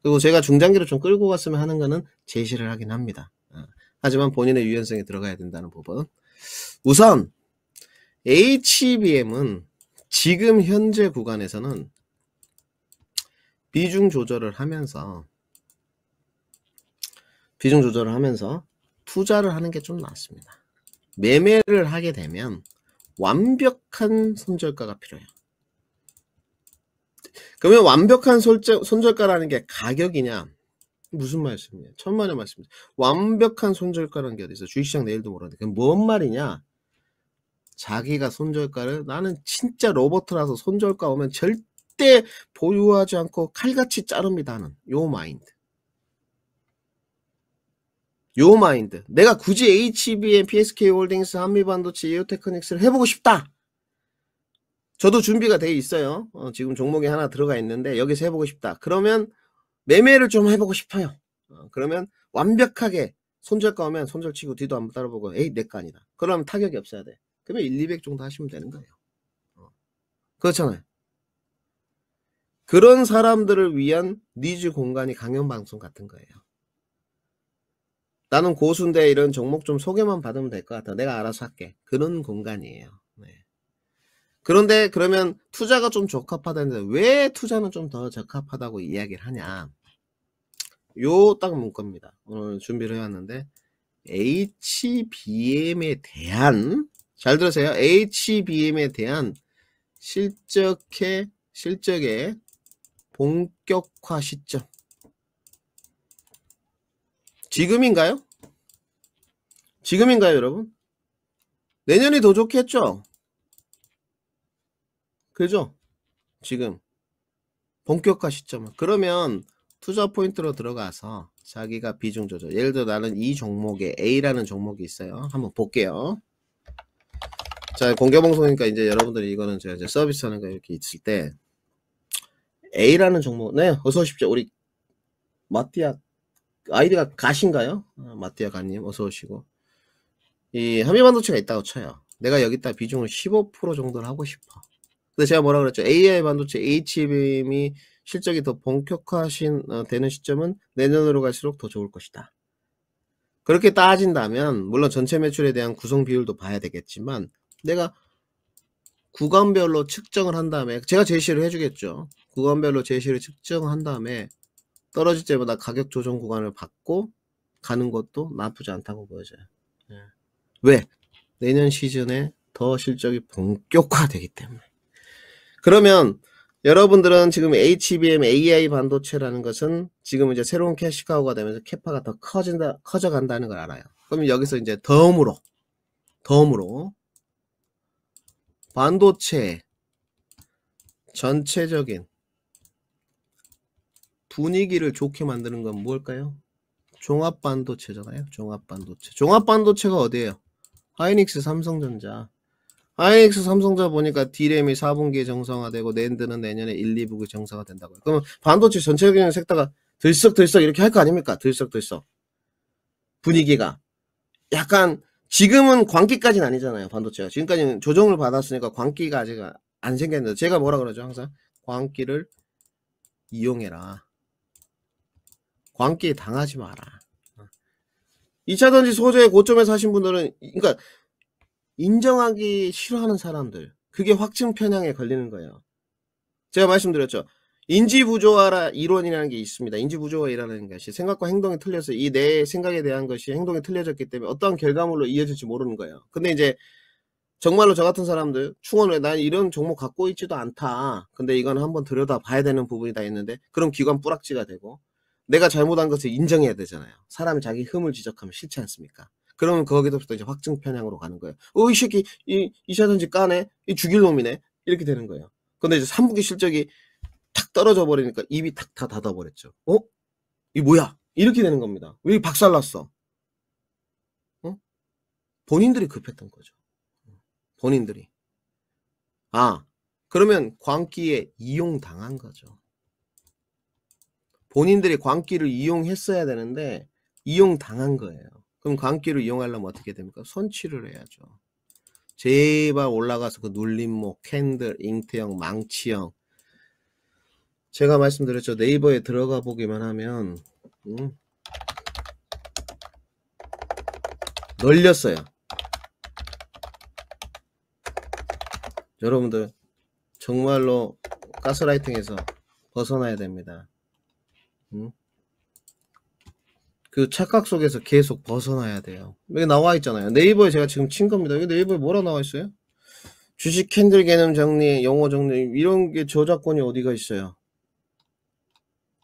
그리고 제가 중장기로 좀 끌고 갔으면 하는 거는 제시를 하긴 합니다. 하지만 본인의 유연성이 들어가야 된다는 부분. 우선 HBM은 지금 현재 구간에서는 비중 조절을 하면서 투자를 하는 게 좀 낫습니다. 매매를 하게 되면 완벽한 손절가가 필요해요. 그러면 완벽한 손절가라는 게 가격이냐? 무슨 말씀이에요? 천만의 말씀입니다. 완벽한 손절가라는 게 어디 있어? 주식시장 내일도 모르는데. 그럼 뭔 말이냐? 자기가 손절가를, 나는 진짜 로버트라서 손절가 오면 절대 보유하지 않고 칼같이 자릅니다는 요 마인드. 내가 굳이 HBM, PSK홀딩스, 한미반도체, 이오테크닉스를 해보고 싶다. 저도 준비가 돼 있어요. 지금 종목이 하나 들어가 있는데 여기서 해보고 싶다. 그러면 매매를 좀 해보고 싶어요. 그러면 완벽하게 손절가 오면 손절치고 뒤도 한번 따라보고 에이 내 거 아니다. 그러면 타격이 없어야 돼. 그러면 1, 200 정도 하시면 되는 거예요. 그렇잖아요. 그런 사람들을 위한 니즈 공간이 강연방송 같은 거예요. 나는 고수인데 이런 종목 좀 소개만 받으면 될 것 같아. 내가 알아서 할게. 그런 공간이에요. 네. 그런데 그러면 투자가 좀 적합하다는데 왜 투자는 좀 더 적합하다고 이야기를 하냐. 요 딱 문구입니다. 오늘 준비를 해왔는데 HBM에 대한, 잘 들으세요. HBM에 대한 실적의 본격화 시점. 지금인가요? 여러분? 내년이 더 좋겠죠? 그죠? 지금 본격화 시점. 그러면 투자 포인트로 들어가서 자기가 비중 조절. 예를 들어 나는 이 종목에 A라는 종목이 있어요. 한번 볼게요. 자, 공개방송이니까 이제 여러분들이 이거는 제가 이제 서비스 하는 거 이렇게 있을 때 A라는 종목. 네, 어서 오십시오. 우리 마티아 아이디가 가신가요? 마티아 가님 어서 오시고. 이 한미반도체가 있다고 쳐요. 내가 여기다 비중을 15% 정도를 하고 싶어. 근데 제가 뭐라 그랬죠? AI 반도체 HBM이 실적이 더 되는 시점은 내년으로 갈수록 더 좋을 것이다. 그렇게 따진다면 물론 전체 매출에 대한 구성 비율도 봐야 되겠지만 내가 구간별로 측정을 한 다음에 제가 제시를 해주겠죠. 구간별로 제시를 측정한 다음에 떨어질 때마다 가격 조정 구간을 받고 가는 것도 나쁘지 않다고 보여져요. 왜? 내년 시즌에 더 실적이 본격화되기 때문에. 그러면 여러분들은 지금 HBM AI 반도체라는 것은 지금 이제 새로운 캐시카우가 되면서 캐파가 더 커져간다는 걸 알아요. 그러면 여기서 이제 덤으로 반도체 전체적인 분위기를 좋게 만드는 건 뭘까요? 종합반도체잖아요. 종합반도체가 어디예요? 하이닉스, 삼성전자. 하이닉스, 삼성전자 보니까 D램이 4분기에 정상화되고 낸드는 내년에 1, 2분기 정상화 된다고요. 그러면 반도체 전체적인 섹터가 들썩들썩 이렇게 할 거 아닙니까? 들썩들썩. 분위기가. 약간 지금은 광기까지는 아니잖아요. 반도체가. 지금까지는 조정을 받았으니까 광기가 아직 안 생겼는데 제가 뭐라 그러죠? 항상 광기를 이용해라. 광기에 당하지 마라. 2차전지 소재 고점에서 하신 분들은 그러니까 인정하기 싫어하는 사람들, 그게 확증 편향에 걸리는 거예요. 제가 말씀드렸죠. 인지부조화 이론이라는 게 있습니다. 인지부조화라는 것이 생각과 행동이 틀려서 이 내 생각에 대한 것이 행동이 틀려졌기 때문에 어떠한 결과물로 이어질지 모르는 거예요. 근데 이제 정말로 저 같은 사람들 충원을 난 이런 종목 갖고 있지도 않다. 근데 이건 한번 들여다 봐야 되는 부분이 다 있는데 그럼 기관 뿌락지가 되고 내가 잘못한 것을 인정해야 되잖아요. 사람이 자기 흠을 지적하면 싫지 않습니까? 그러면 거기서부터 이제 확증 편향으로 가는 거예요. 이 새끼, 이차전지 까네? 이 죽일 놈이네? 이렇게 되는 거예요. 근데 이제 3분기 실적이 탁 떨어져 버리니까 입이 탁 다 닫아버렸죠. 이 뭐야? 이렇게 되는 겁니다. 왜 박살났어? 본인들이 급했던 거죠. 본인들이. 그러면 광기에 이용당한 거죠. 본인들이 광기를 이용했어야 되는데 이용당한 거예요. 그럼 광기를 이용하려면 어떻게 됩니까? 손치를 해야죠. 제발 올라가서 그 눌림목, 캔들, 잉트형, 망치형. 제가 말씀드렸죠. 네이버에 들어가 보기만 하면 널렸어요. 여러분들 정말로 가스라이팅에서 벗어나야 됩니다. 그 착각 속에서 계속 벗어나야 돼요. 여기 나와 있잖아요. 네이버에 제가 지금 친 겁니다. 여기 네이버에 뭐라 나와 있어요? 주식 캔들 개념 정리, 용어 정리, 이런 게 저작권이 어디가 있어요?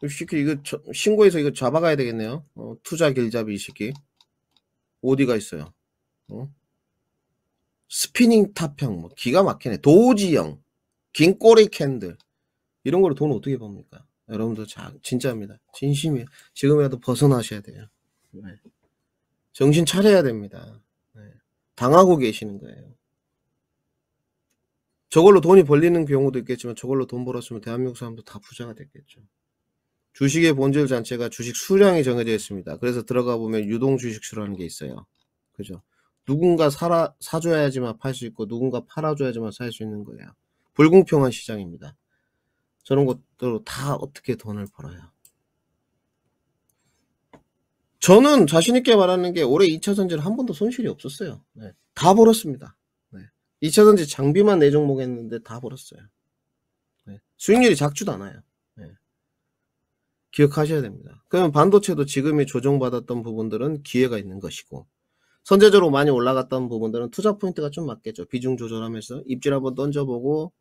이거 신고해서 이거 잡아가야 되겠네요. 투자 길잡이 이 새끼. 어디가 있어요? 스피닝 탑형, 뭐 기가 막히네. 도지형, 긴 꼬리 캔들, 이런 거로 돈 어떻게 법니까? 여러분들 진짜입니다. 진심이에요. 지금이라도 벗어나셔야 돼요. 네. 정신 차려야 됩니다. 네. 당하고 계시는 거예요. 저걸로 돈이 벌리는 경우도 있겠지만 저걸로 돈 벌었으면 대한민국 사람도 다 부자가 됐겠죠. 주식의 본질 자체가 주식 수량이 정해져 있습니다. 그래서 들어가 보면 유동 주식수라는 게 있어요. 그죠? 누군가 사줘야지만 팔 수 있고 누군가 팔아줘야지만 살 수 있는 거예요. 불공평한 시장입니다. 저런 것들로 다 어떻게 돈을 벌어요. 저는 자신있게 말하는 게 올해 2차전지를 한 번도 손실이 없었어요. 네. 다 벌었습니다. 네. 2차전지 장비만 4종목 했는데 다 벌었어요. 네. 수익률이 작지도 않아요. 네. 기억하셔야 됩니다. 그러면 반도체도 지금이 조정받았던 부분들은 기회가 있는 것이고, 선제적으로 많이 올라갔던 부분들은 투자 포인트가 좀 맞겠죠. 비중 조절하면서 입질 한번 던져보고,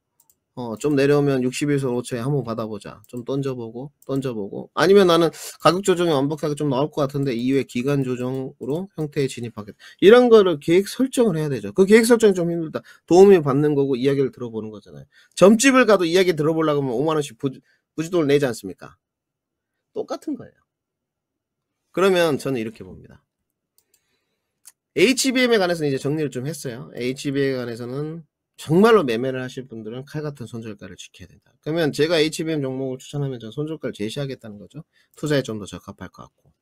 좀 내려오면 60에서 5초에 한번 받아보자. 좀 던져보고 아니면 나는 가격 조정이 완벽하게 좀 나올 것 같은데 이후에 기간 조정으로 형태에 진입하겠다. 이런 거를 계획 설정을 해야 되죠. 그 계획 설정이 좀 힘들다. 도움이 받는 거고 이야기를 들어보는 거잖아요. 점집을 가도 이야기 들어보려고 하면 5만원씩 부지돈을 내지 않습니까? 똑같은 거예요. 그러면 저는 이렇게 봅니다. HBM에 관해서는 이제 정리를 좀 했어요. HBM에 관해서는 정말로 매매를 하실 분들은 칼같은 손절가를 지켜야 된다. 그러면 제가 HBM 종목을 추천하면 저는 손절가를 제시하겠다는 거죠. 투자에 좀 더 적합할 것 같고.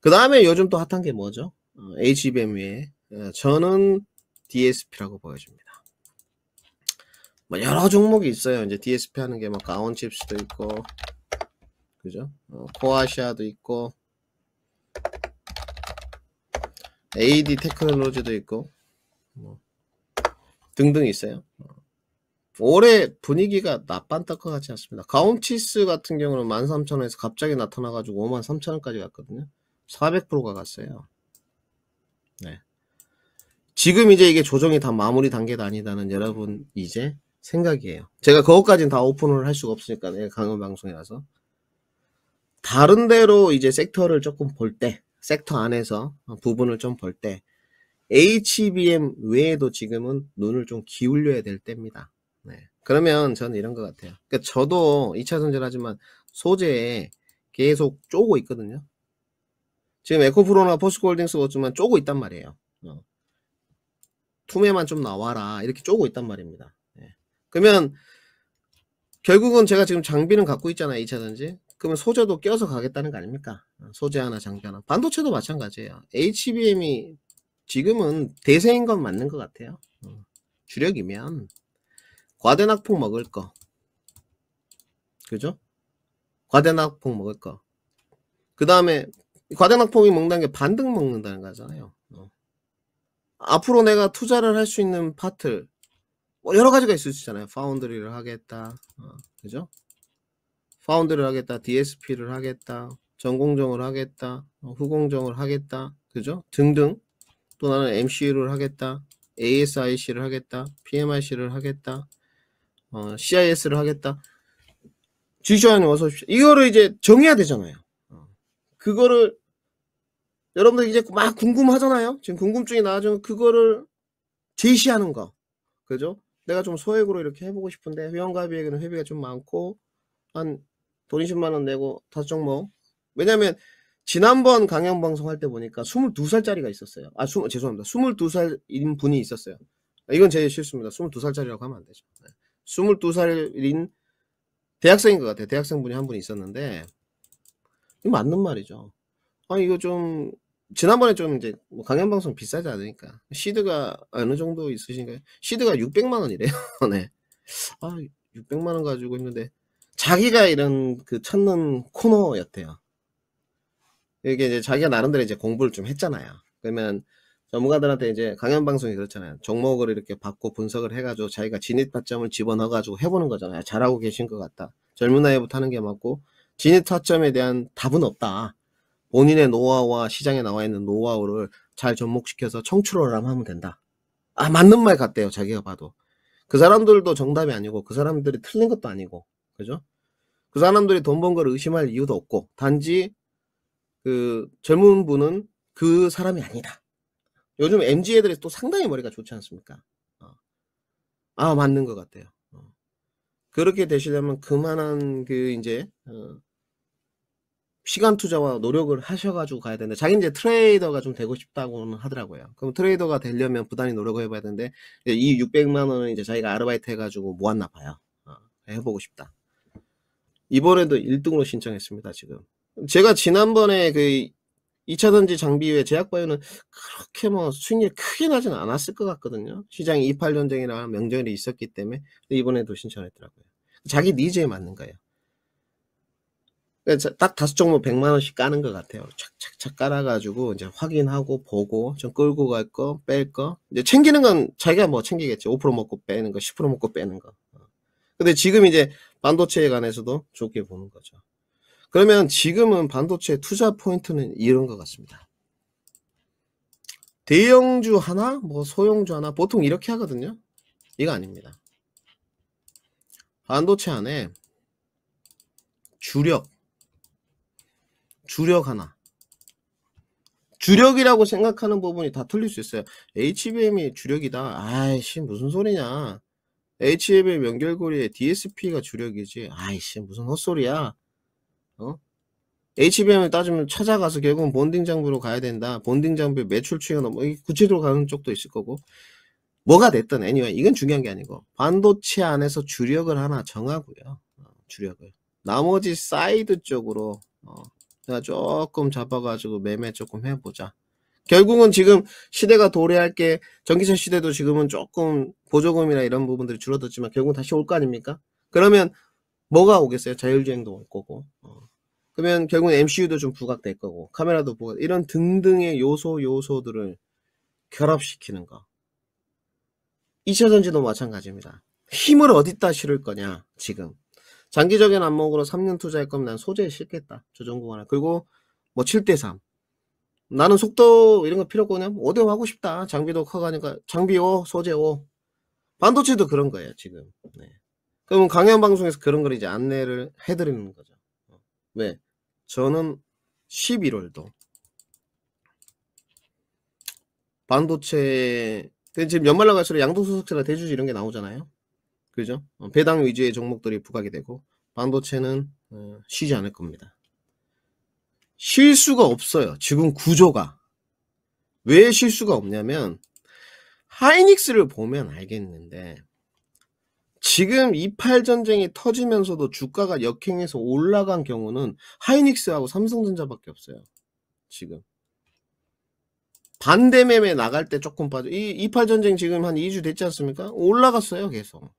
그 다음에 요즘 또 핫한 게 뭐죠? HBM 외에 저는 DSP라고 보여집니다. 뭐 여러 종목이 있어요. 이제 DSP 하는 게 뭐 가온칩스도 있고, 그죠? 코아시아도 있고, AD 테크놀로지도 있고, 뭐 등등 있어요. 올해 분위기가 나빤떡 것 같지 않습니다. 가온치스 같은 경우는 13,000원에서 갑자기 나타나가지고 53,000원까지 갔거든요. 400%가 갔어요. 네. 지금 이제 이게 조정이 다 마무리 단계가 아니다는 여러분 이제 생각이에요. 제가 그것까지는 다 오픈을 할 수가 없으니까 강연 방송이라서. 다른 데로 이제 섹터를 조금 볼 때, 섹터 안에서 부분을 좀 볼 때, HBM 외에도 지금은 눈을 좀 기울여야 될 때입니다. 네. 그러면 저는 이런 것 같아요. 그러니까 저도 2차 손절하지만 소재에 계속 쪼고 있거든요. 지금 에코프로나 포스코홀딩스 같지만 쪼고 있단 말이에요. 투매만 좀 나와라 이렇게 쪼고 있단 말입니다. 네. 그러면 결국은 제가 지금 장비는 갖고 있잖아요. 2차전지. 그러면 소재도 껴서 가겠다는 거 아닙니까? 소재 하나 장비 하나. 반도체도 마찬가지예요. HBM이 지금은 대세인 건 맞는 것 같아요. 주력이면 과대낙폭 먹을 거, 그죠? 과대낙폭 먹을 거. 그 다음에 과대낙폭이 먹는다는 게 반등 먹는다는 거잖아요. 앞으로 내가 투자를 할 수 있는 파트 뭐 여러 가지가 있을 수 있잖아요. 파운드리를 하겠다, 그죠? 파운드를 하겠다, DSP를 하겠다, 전공정을 하겠다, 후공정을 하겠다, 그죠? 등등. 또 나는 MCU를 하겠다, ASIC를 하겠다, PMIC를 하겠다, CIS를 하겠다. 주시원님 어서 오십시오. 이거를 이제 정해야 되잖아요. 그거를 여러분들 이제 막 궁금하잖아요. 지금 궁금증이 나와서 그거를 제시하는 거, 그죠? 내가 좀 소액으로 이렇게 해보고 싶은데 회원가입에게는 회비가 좀 많고 한 돈 20만원 내고 5종목. 왜냐면 지난번 강연 방송할 때 보니까 22살짜리가 있었어요. 죄송합니다. 22살인 분이 있었어요. 이건 제 실수입니다. 22살짜리라고 하면 안 되죠. 22살인 대학생인 것 같아요. 대학생 분이 한 분 있었는데, 이거 맞는 말이죠. 이거 좀 지난번에 좀 이제 뭐 강연 방송 비싸지 않으니까 시드가 어느 정도 있으신가요? 시드가 600만 원이래요. 네. 아 600만 원 가지고 있는데 자기가 이런 그 찾는 코너였대요. 이게 이제 자기가 나름대로 이제 공부를 좀 했잖아요. 그러면 전문가들한테 이제 강연 방송이 그렇잖아요. 종목을 이렇게 받고 분석을 해가지고 자기가 진입 타점을 집어넣어가지고 해보는 거잖아요. 잘하고 계신 것 같다. 젊은 나이부터 하는 게 맞고 진입 타점에 대한 답은 없다. 본인의 노하우와 시장에 나와 있는 노하우를 잘 접목시켜서 청출을 하면 된다. 아 맞는 말 같대요. 자기가 봐도. 그 사람들도 정답이 아니고 그 사람들이 틀린 것도 아니고 그죠? 그 사람들이 돈 번 걸 의심할 이유도 없고 단지 그 젊은 분은 그 사람이 아니다. 요즘 MZ 애들이 또 상당히 머리가 좋지 않습니까? 아 맞는 것 같아요. 그렇게 되시려면 그만한 그 이제 시간 투자와 노력을 하셔가지고 가야 되는데 자기는 이제 트레이더가 좀 되고 싶다고는 하더라고요. 그럼 트레이더가 되려면 부단히 노력을 해봐야 되는데 이 600만 원은 이제 자기가 아르바이트 해가지고 모았나 봐요. 해보고 싶다. 이번에도 1등으로 신청했습니다. 지금 제가 지난번에 그 2차 전지 장비 외 제약바이오는 그렇게 뭐 수익률이 크게 나진 않았을 것 같거든요. 시장에 이팔 전쟁이나 명절이 있었기 때문에. 근데 이번에도 신청했더라고요. 자기 니즈에 맞는 거예요. 딱 5종목 100만 원씩 까는 것 같아요. 착착착 깔아가지고 이제 확인하고 보고 좀 끌고 갈 거, 뺄 거. 이제 챙기는 건 자기가 뭐 챙기겠지. 5% 먹고 빼는 거, 10% 먹고 빼는 거. 근데 지금 이제 반도체에 관해서도 좋게 보는 거죠. 그러면 지금은 반도체 투자 포인트는 이런 것 같습니다. 대형주 하나, 뭐 소형주 하나, 보통 이렇게 하거든요. 이거 아닙니다. 반도체 안에 주력 하나. 주력이라고 생각하는 부분이 다 틀릴 수 있어요. HBM이 주력이다. 아이씨 무슨 소리냐. HBM 연결고리에 DSP가 주력이지. 아이씨 무슨 헛소리야. HBM을 따지면 찾아가서 결국은 본딩 장비로 가야 된다. 본딩 장비 매출 추이가 너무 구체적으로 가는 쪽도 있을 거고. 뭐가 됐든 anyway 이건 중요한 게 아니고 반도체 안에서 주력을 하나 정하고요. 주력을. 나머지 사이드 쪽으로 내가 조금 잡아가지고 매매 조금 해보자. 결국은 지금 시대가 도래할 게 전기차 시대도 지금은 조금 보조금이나 이런 부분들이 줄어들지만 결국은 다시 올 거 아닙니까? 그러면 뭐가 오겠어요? 자율주행도 올 거고. 그러면 결국은 MCU도 좀 부각될 거고 카메라도 부각 이런 등등의 요소들을 결합시키는 거. 2차 전지도 마찬가지입니다. 힘을 어디다 실을 거냐 지금. 장기적인 안목으로 3년 투자할 거면 난 소재에 실겠다. 조정 구간에. 그리고 뭐 7대3. 나는 속도 이런 거 필요 없거든요. 5대5 하고 싶다. 장비도 커가니까 장비 5, 소재 5. 반도체도 그런 거예요 지금. 네. 그러면 강연 방송에서 그런 걸 이제 안내를 해드리는 거죠. 왜? 저는 11월도 반도체 지금 연말로 갈수록 양도소득세나 대주주 이런 게 나오잖아요. 그죠? 배당 위주의 종목들이 부각이 되고 반도체는 쉬지 않을 겁니다. 쉴 수가 없어요. 지금 구조가. 왜 쉴 수가 없냐면 하이닉스를 보면 알겠는데 지금 이팔 전쟁이 터지면서도 주가가 역행해서 올라간 경우는 하이닉스하고 삼성전자밖에 없어요. 지금. 반대 매매 나갈 때 조금 빠져. 이 이팔 전쟁 지금 한 2주 됐지 않습니까? 올라갔어요, 계속.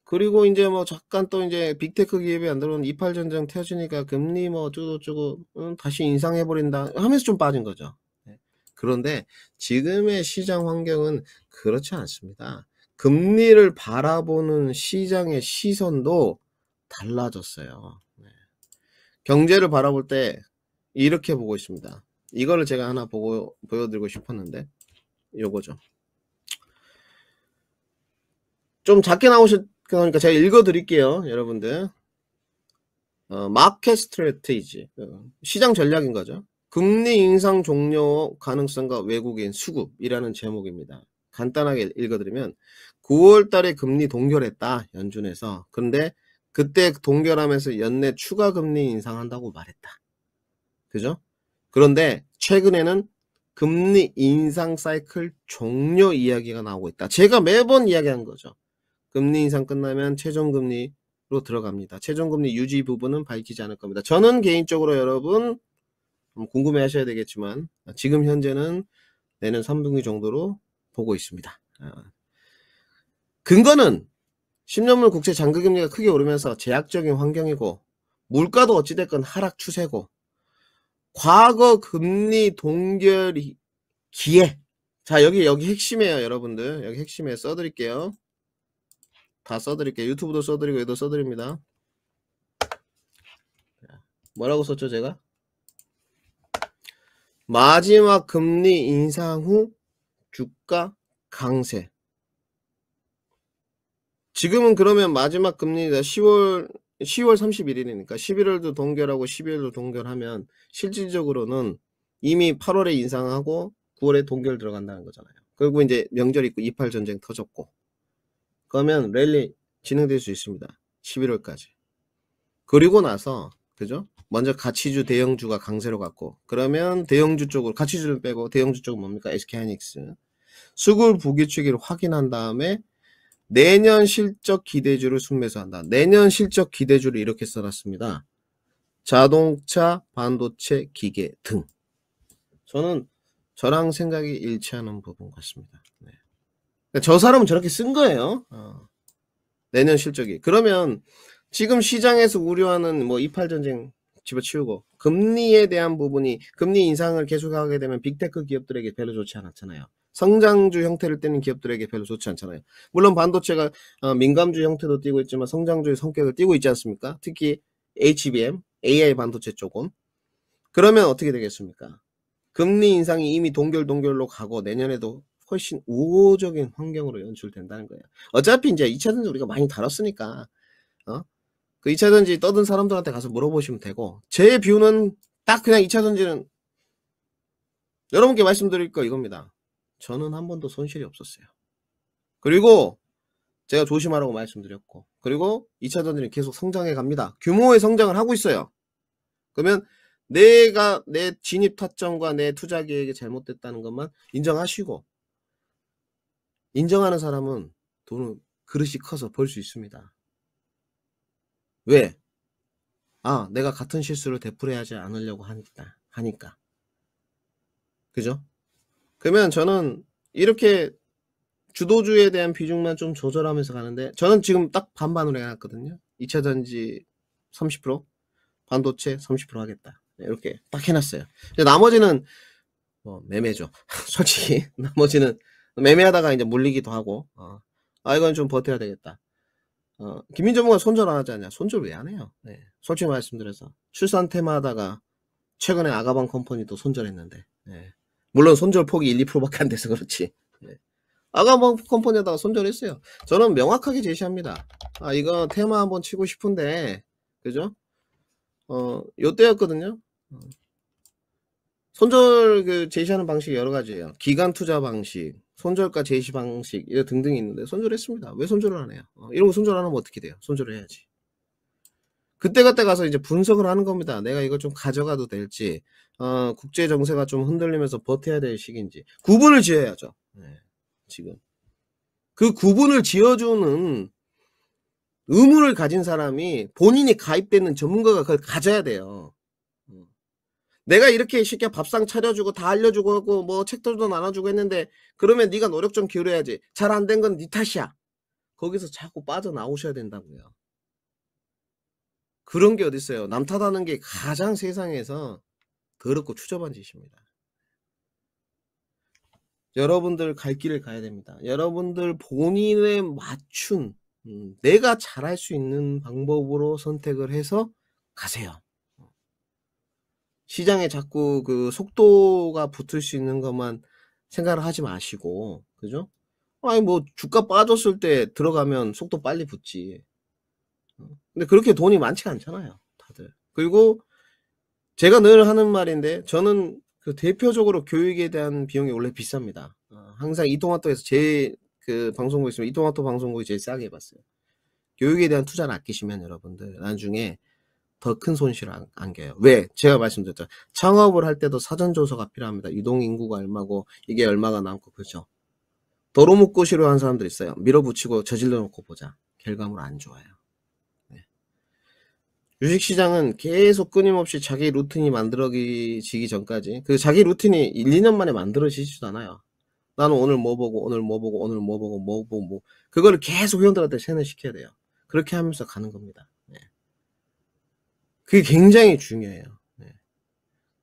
그리고 이제 뭐 잠깐 또 이제 빅테크 기업이 안 들어오는 이팔 전쟁 터지니까 금리 뭐 어쩌고저쩌고 다시 인상해버린다 하면서 좀 빠진 거죠. 그런데 지금의 시장 환경은 그렇지 않습니다. 금리를 바라보는 시장의 시선도 달라졌어요. 경제를 바라볼 때 이렇게 보고 있습니다. 이거를 제가 하나 보여드리고 싶었는데 요거죠. 좀 작게 나오실 거니까 제가 읽어드릴게요. 여러분들. 마켓 스트래티지. 시장 전략인 거죠. 금리 인상 종료 가능성과 외국인 수급이라는 제목입니다. 간단하게 읽어드리면 9월 달에 금리 동결했다. 연준에서. 그런데 그때 동결하면서 연내 추가 금리 인상한다고 말했다. 그죠? 그런데 최근에는 금리 인상 사이클 종료 이야기가 나오고 있다. 제가 매번 이야기한 거죠. 금리 인상 끝나면 최종금리로 들어갑니다. 최종금리 유지 부분은 밝히지 않을 겁니다. 저는 개인적으로 여러분 궁금해 하셔야 되겠지만 지금 현재는 내년 3분기 정도로 보고 있습니다. 근거는 10년물 국채 장기금리가 크게 오르면서 제약적인 환경이고 물가도 어찌됐건 하락 추세고 과거 금리 동결 기회. 자, 여기 핵심이에요, 여러분들. 여기 핵심에 써드릴게요. 다 써드릴게요. 유튜브도 써드리고 얘도 써드립니다. 뭐라고 썼죠, 제가? 마지막 금리 인상 후 주가 강세. 지금은 그러면 마지막 금리가 10월 31일이니까 11월도 동결하고 12월도 동결하면 실질적으로는 이미 8월에 인상하고 9월에 동결 들어간다는 거잖아요. 그리고 이제 명절 있고 28 전쟁 터졌고 그러면 랠리 진행될 수 있습니다. 11월까지. 그리고 나서 그죠? 먼저 가치주 대형주가 강세로 갔고 그러면 대형주 쪽으로 가치주를 빼고 대형주 쪽은 뭡니까? SK하이닉스 수급 부기추기를 확인한 다음에 내년 실적 기대주를 순매수한다. 내년 실적 기대주를 이렇게 써놨습니다. 자동차, 반도체, 기계 등. 저랑 생각이 일치하는 부분 같습니다. 네. 저 사람은 저렇게 쓴 거예요. 내년 실적이. 그러면 지금 시장에서 우려하는 뭐 28 전쟁 집어치우고 금리에 대한 부분이 금리 인상을 계속하게 되면 빅테크 기업들에게 별로 좋지 않았잖아요. 성장주 형태를 띠는 기업들에게 별로 좋지 않잖아요. 물론 반도체가 민감주 형태도 띠고 있지만 성장주의 성격을 띠고 있지 않습니까? 특히 HBM, AI 반도체 쪽은. 그러면 어떻게 되겠습니까? 금리 인상이 이미 동결로 가고 내년에도 훨씬 우호적인 환경으로 연출된다는 거예요. 어차피 이제 2차전지 우리가 많이 다뤘으니까 그 2차전지 떠든 사람들한테 가서 물어보시면 되고 제 뷰는 딱 그냥 2차전지는 여러분께 말씀드릴 거 이겁니다. 저는 한 번도 손실이 없었어요. 그리고 제가 조심하라고 말씀드렸고 그리고 2차전지는 계속 성장해 갑니다. 규모의 성장을 하고 있어요. 그러면 내 진입 타점과 내 투자 계획이 잘못됐다는 것만 인정하시고 인정하는 사람은 돈은 그릇이 커서 벌 수 있습니다. 왜? 내가 같은 실수를 되풀이하지 않으려고 하니까. 그죠? 그러면 저는 이렇게 주도주에 대한 비중만 좀 조절하면서 가는데 저는 지금 딱 반반으로 해놨거든요. 2차전지 30%, 반도체 30% 하겠다. 이렇게 딱 해놨어요. 나머지는 뭐 매매죠. 솔직히 나머지는 매매하다가 이제 물리기도 하고 이건 좀 버텨야 되겠다. 김민 전무가 손절 안 하지 않냐? 손절 왜 안 해요? 네. 솔직히 말씀드려서 출산 테마하다가 최근에 아가방 컴퍼니도 손절했는데 물론 손절 폭이 1, 2%밖에 안 돼서 그렇지. 아가방 컴퍼니에다가 손절했어요. 저는 명확하게 제시합니다. 이거 테마 한번 치고 싶은데 그죠? 요때였거든요. 손절 그 제시하는 방식이 여러 가지예요. 기간 투자 방식, 손절가 제시 방식 이런 등등이 있는데 손절했습니다. 왜 손절을 안 해요? 이런 거 손절 안 하면 어떻게 돼요? 손절을 해야지. 그때 가서 이제 분석을 하는 겁니다. 내가 이걸 좀 가져가도 될지, 국제 정세가 좀 흔들리면서 버텨야 될 시기인지 구분을 지어야죠. 지금 그 구분을 지어주는 의무를 가진 사람이 본인이 가입되는 전문가가 그걸 가져야 돼요. 내가 이렇게 쉽게 밥상 차려주고 다 알려주고 하고 뭐 책들도 나눠주고 했는데 그러면 네가 노력 좀 기울여야지. 잘 안 된 건 네 탓이야. 거기서 자꾸 빠져나오셔야 된다고요. 그런 게 어딨어요. 남 탓하는 게 가장 세상에서 더럽고 추접한 짓입니다. 여러분들 갈 길을 가야 됩니다. 여러분들 본인에 맞춘 내가 잘할 수 있는 방법으로 선택을 해서 가세요. 시장에 자꾸 그 속도가 붙을 수 있는 것만 생각을 하지 마시고 그죠? 뭐 주가 빠졌을 때 들어가면 속도 빨리 붙지. 근데 그렇게 돈이 많지가 않잖아요, 다들. 그리고 제가 늘 하는 말인데 저는 그 대표적으로 교육에 대한 비용이 원래 비쌉니다. 항상 이통화토에서 제일 그 방송국 있으면 이통화토 방송국이 제일 싸게 해봤어요. 교육에 대한 투자를 아끼시면 여러분들 나중에 더 큰 손실을 안겨요. 왜? 제가 말씀드렸죠. 창업을 할 때도 사전조사가 필요합니다. 유동인구가 얼마고 이게 얼마가 남고 그죠? 도로묵고시로 한 사람들 있어요. 밀어붙이고 저질러 놓고 보자. 결과물 안 좋아요. 주식시장은 계속 끊임없이 자기 루틴이 만들어지기 전까지, 그 자기 루틴이 1, 2년 만에 만들어지지도 않아요. 나는 오늘 뭐 보고 오늘 뭐 보고 오늘 뭐 보고 뭐 보고 뭐, 그거를 계속 회원들한테 세뇌시켜야 돼요. 그렇게 하면서 가는 겁니다. 네. 그게 굉장히 중요해요. 네.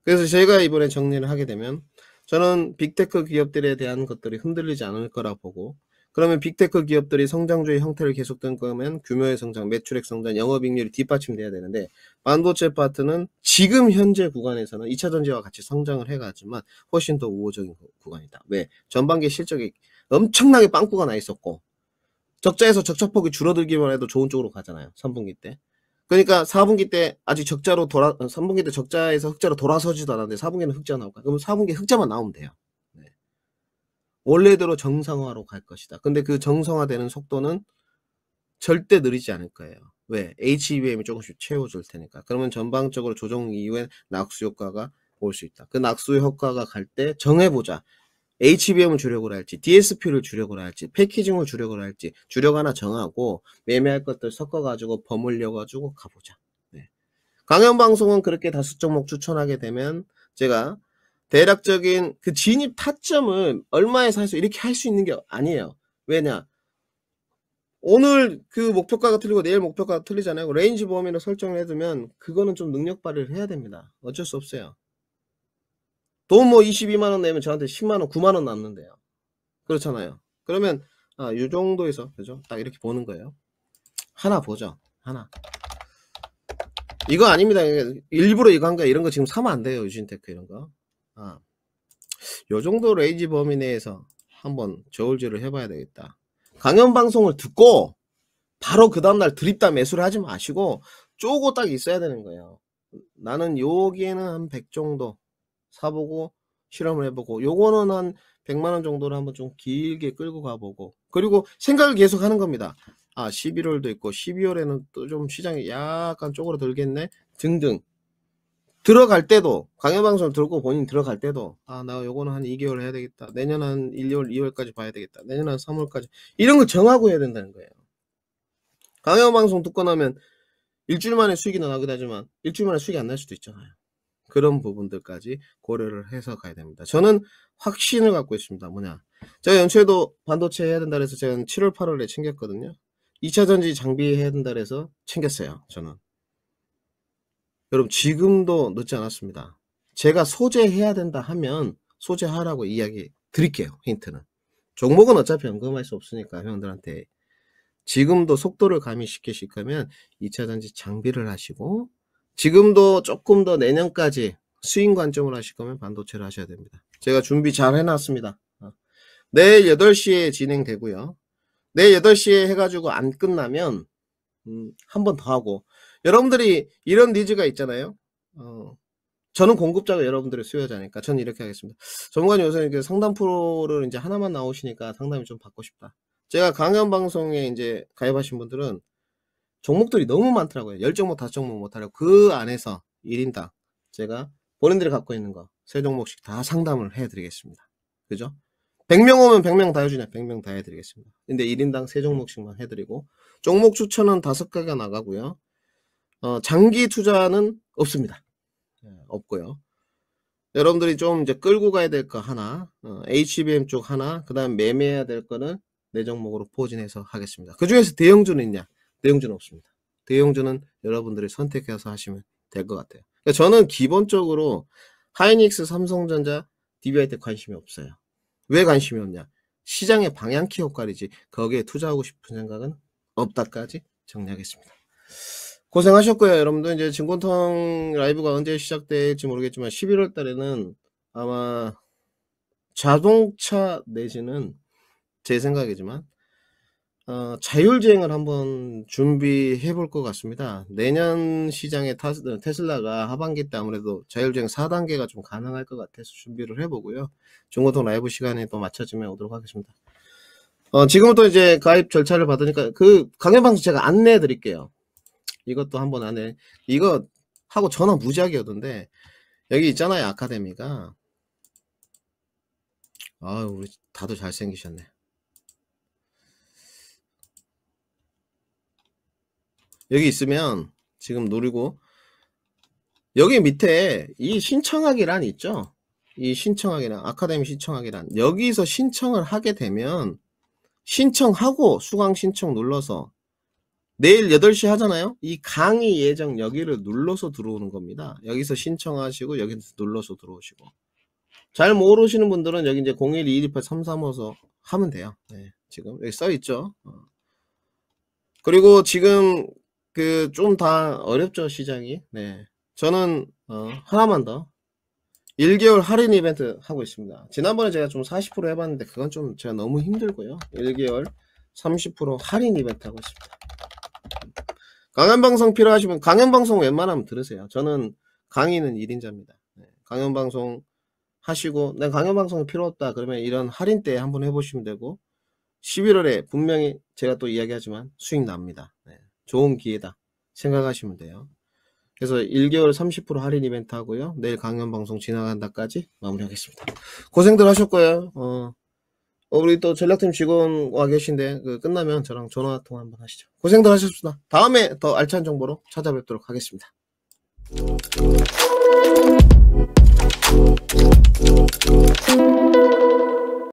그래서 제가 이번에 정리를 하게 되면, 저는 빅테크 기업들에 대한 것들이 흔들리지 않을 거라 보고, 그러면 빅테크 기업들이 성장주의 형태를 계속된 거면 규모의 성장, 매출액 성장, 영업이익률이 뒷받침돼야 되는데, 반도체 파트는 지금 현재 구간에서는 2차 전지와 같이 성장을 해가지만 훨씬 더 우호적인 구간이다. 왜? 전반기 실적이 엄청나게 빵꾸가 나 있었고, 적자에서 적자폭이 줄어들기만 해도 좋은 쪽으로 가잖아요. 3분기 때. 그러니까 4분기 때 아직 적자로 3분기 때 적자에서 흑자로 돌아서지도 않았는데 4분기는 흑자 나올까? 그러면 4분기 흑자만 나오면 돼요. 네. 원래대로 정상화로 갈 것이다. 근데 그 정상화되는 속도는 절대 느리지 않을 거예요. 왜? HBM이 조금씩 채워줄 테니까. 그러면 전방적으로 조정 이후에 낙수 효과가 올 수 있다. 그 낙수 효과가 갈 때 정해보자. HBM을 주력으로 할지, DSP를 주력으로 할지, 패키징을 주력으로 할지, 주력 하나 정하고 매매할 것들 섞어가지고 버물려가지고 가보자. 네. 강연방송은 그렇게 다수 종목 추천하게 되면 제가 대략적인 그 진입 타점을 얼마에 사서 이렇게 할 수 있는 게 아니에요. 왜냐? 오늘 그 목표가가 틀리고 내일 목표가가 틀리잖아요. 레인지 범위를 설정을 해두면 그거는 좀 능력 발휘를 해야 됩니다. 어쩔 수 없어요. 돈 뭐 22만원 내면 저한테 10만원, 9만원 남는데요. 그렇잖아요. 그러면 이 정도에서, 그죠? 딱 이렇게 보는 거예요. 하나 보죠. 하나. 이거 아닙니다. 일부러 이거 한 거야. 이런 거 지금 사면 안 돼요. 유진테크 이런 거. 요 정도 레인지 범위 내에서 한번 저울질을 해봐야 되겠다. 강연 방송을 듣고 바로 그 다음날 드립다 매수를 하지 마시고 쪼고 딱 있어야 되는 거예요. 나는 여기에는 한 100 정도 사보고 실험을 해보고, 요거는 한 100만원 정도를 한번 좀 길게 끌고 가보고, 그리고 생각을 계속 하는 겁니다. 11월도 있고 12월에는 또 좀 시장이 약간 쪼그라들겠네 등등. 들어갈 때도, 강연방송을 들고 본인 들어갈 때도 나 요거는 한 2개월 해야 되겠다, 내년 한 1월 2월까지 봐야 되겠다, 내년 한 3월까지, 이런 걸 정하고 해야 된다는 거예요. 강연방송 듣고 나면 일주일 만에 수익이 나가긴 하지만 일주일 만에 수익이 안 날 수도 있잖아요. 그런 부분들까지 고려를 해서 가야 됩니다. 저는 확신을 갖고 있습니다. 뭐냐, 제가 연초에도 반도체 해야 된다 그래서 제가 7월 8월에 챙겼거든요. 2차전지 장비 해야 된다 그래서 챙겼어요. 저는. 여러분 지금도 늦지 않았습니다. 제가 소재해야 된다 하면 소재하라고 이야기 드릴게요. 힌트는. 종목은 어차피 언급할 수 없으니까 회원들한테. 지금도 속도를 가미시키실 거면 2차전지 장비를 하시고, 지금도 조금 더 내년까지 수익 관점으로 하실 거면 반도체를 하셔야 됩니다. 제가 준비 잘 해놨습니다. 내일 8시에 진행되고요. 내일 8시에 해가지고 안 끝나면 한 번 더 하고, 여러분들이 이런 니즈가 있잖아요. 저는 공급자가 여러분들의 수요자니까 저는 이렇게 하겠습니다. 전문가님 요새 상담 프로를 이제 하나만 나오시니까 상담이 좀 받고 싶다. 제가 강연 방송에 이제 가입하신 분들은 종목들이 너무 많더라고요. 10종목, 5종목 못하려고. 그 안에서 1인당 제가 본인들이 갖고 있는 거 3종목씩 다 상담을 해드리겠습니다. 그죠? 100명 오면 100명 다 해주냐? 100명 다 해드리겠습니다. 근데 1인당 3종목씩만 해드리고, 종목 추천은 5개가 나가고요. 장기 투자는 없습니다. 없고요. 여러분들이 좀 이제 끌고 가야 될 거 하나, HBM 쪽 하나, 그 다음 매매해야 될 거는 4종목으로 포진해서 하겠습니다. 그 중에서 대형주는 있냐? 대형주는 없습니다. 대형주는 여러분들이 선택해서 하시면 될 것 같아요. 그러니까 저는 기본적으로 하이닉스, 삼성전자, DBI 때 관심이 없어요. 왜 관심이 없냐? 시장의 방향키 효과이지 거기에 투자하고 싶은 생각은 없다까지 정리하겠습니다. 고생하셨고요. 여러분들 이제 증권통 라이브가 언제 시작될지 모르겠지만 11월 달에는 아마 자동차 내지는, 제 생각이지만 자율주행을 한번 준비해 볼 것 같습니다. 내년 시장에 테슬라가 하반기 때 아무래도 자율주행 4단계가 좀 가능할 것 같아서 준비를 해보고요. 중고통 라이브 시간에 또 맞춰지면 오도록 하겠습니다. 지금부터 이제 가입 절차를 받으니까 그 강연방송 제가 안내해 드릴게요. 이것도 한번 안내, 이거 하고 전화 무지하게 오던데, 여기 있잖아요. 아카데미가. 우리 다들 잘생기셨네. 여기 있으면 지금 누리고 여기 밑에 이 신청하기란 있죠. 이 신청하기란 아카데미 신청하기란 여기서 신청을 하게 되면 신청하고 수강 신청 눌러서 내일 8시 하잖아요. 이 강의 예정 여기를 눌러서 들어오는 겁니다. 여기서 신청하시고 여기서 눌러서 들어오시고 잘 모르시는 분들은 여기 이제 0121283355서 하면 돼요. 네, 지금 여기 써 있죠. 그리고 지금 그 좀 다 어렵죠 시장이. 네, 저는 하나만 더 1개월 할인 이벤트 하고 있습니다. 지난번에 제가 좀 40% 해봤는데 그건 좀 제가 너무 힘들고요. 1개월 30% 할인 이벤트 하고 있습니다. 강연방송 필요하시면 강연방송 웬만하면 들으세요. 저는 강의는 1인자입니다. 네, 강연방송 하시고 난 강연방송이 필요 없다 그러면 이런 할인 때 한번 해보시면 되고 11월에 분명히 제가 또 이야기하지만 수익 납니다. 네, 좋은 기회다 생각하시면 돼요. 그래서 1개월 30% 할인 이벤트 하고요. 내일 강연방송 지나간다까지 마무리하겠습니다. 고생들 하셨고요. 우리 또 전략팀 직원 와 계신데 끝나면 저랑 전화 통화 한번 하시죠. 고생들 하셨습니다. 다음에 더 알찬 정보로 찾아뵙도록 하겠습니다.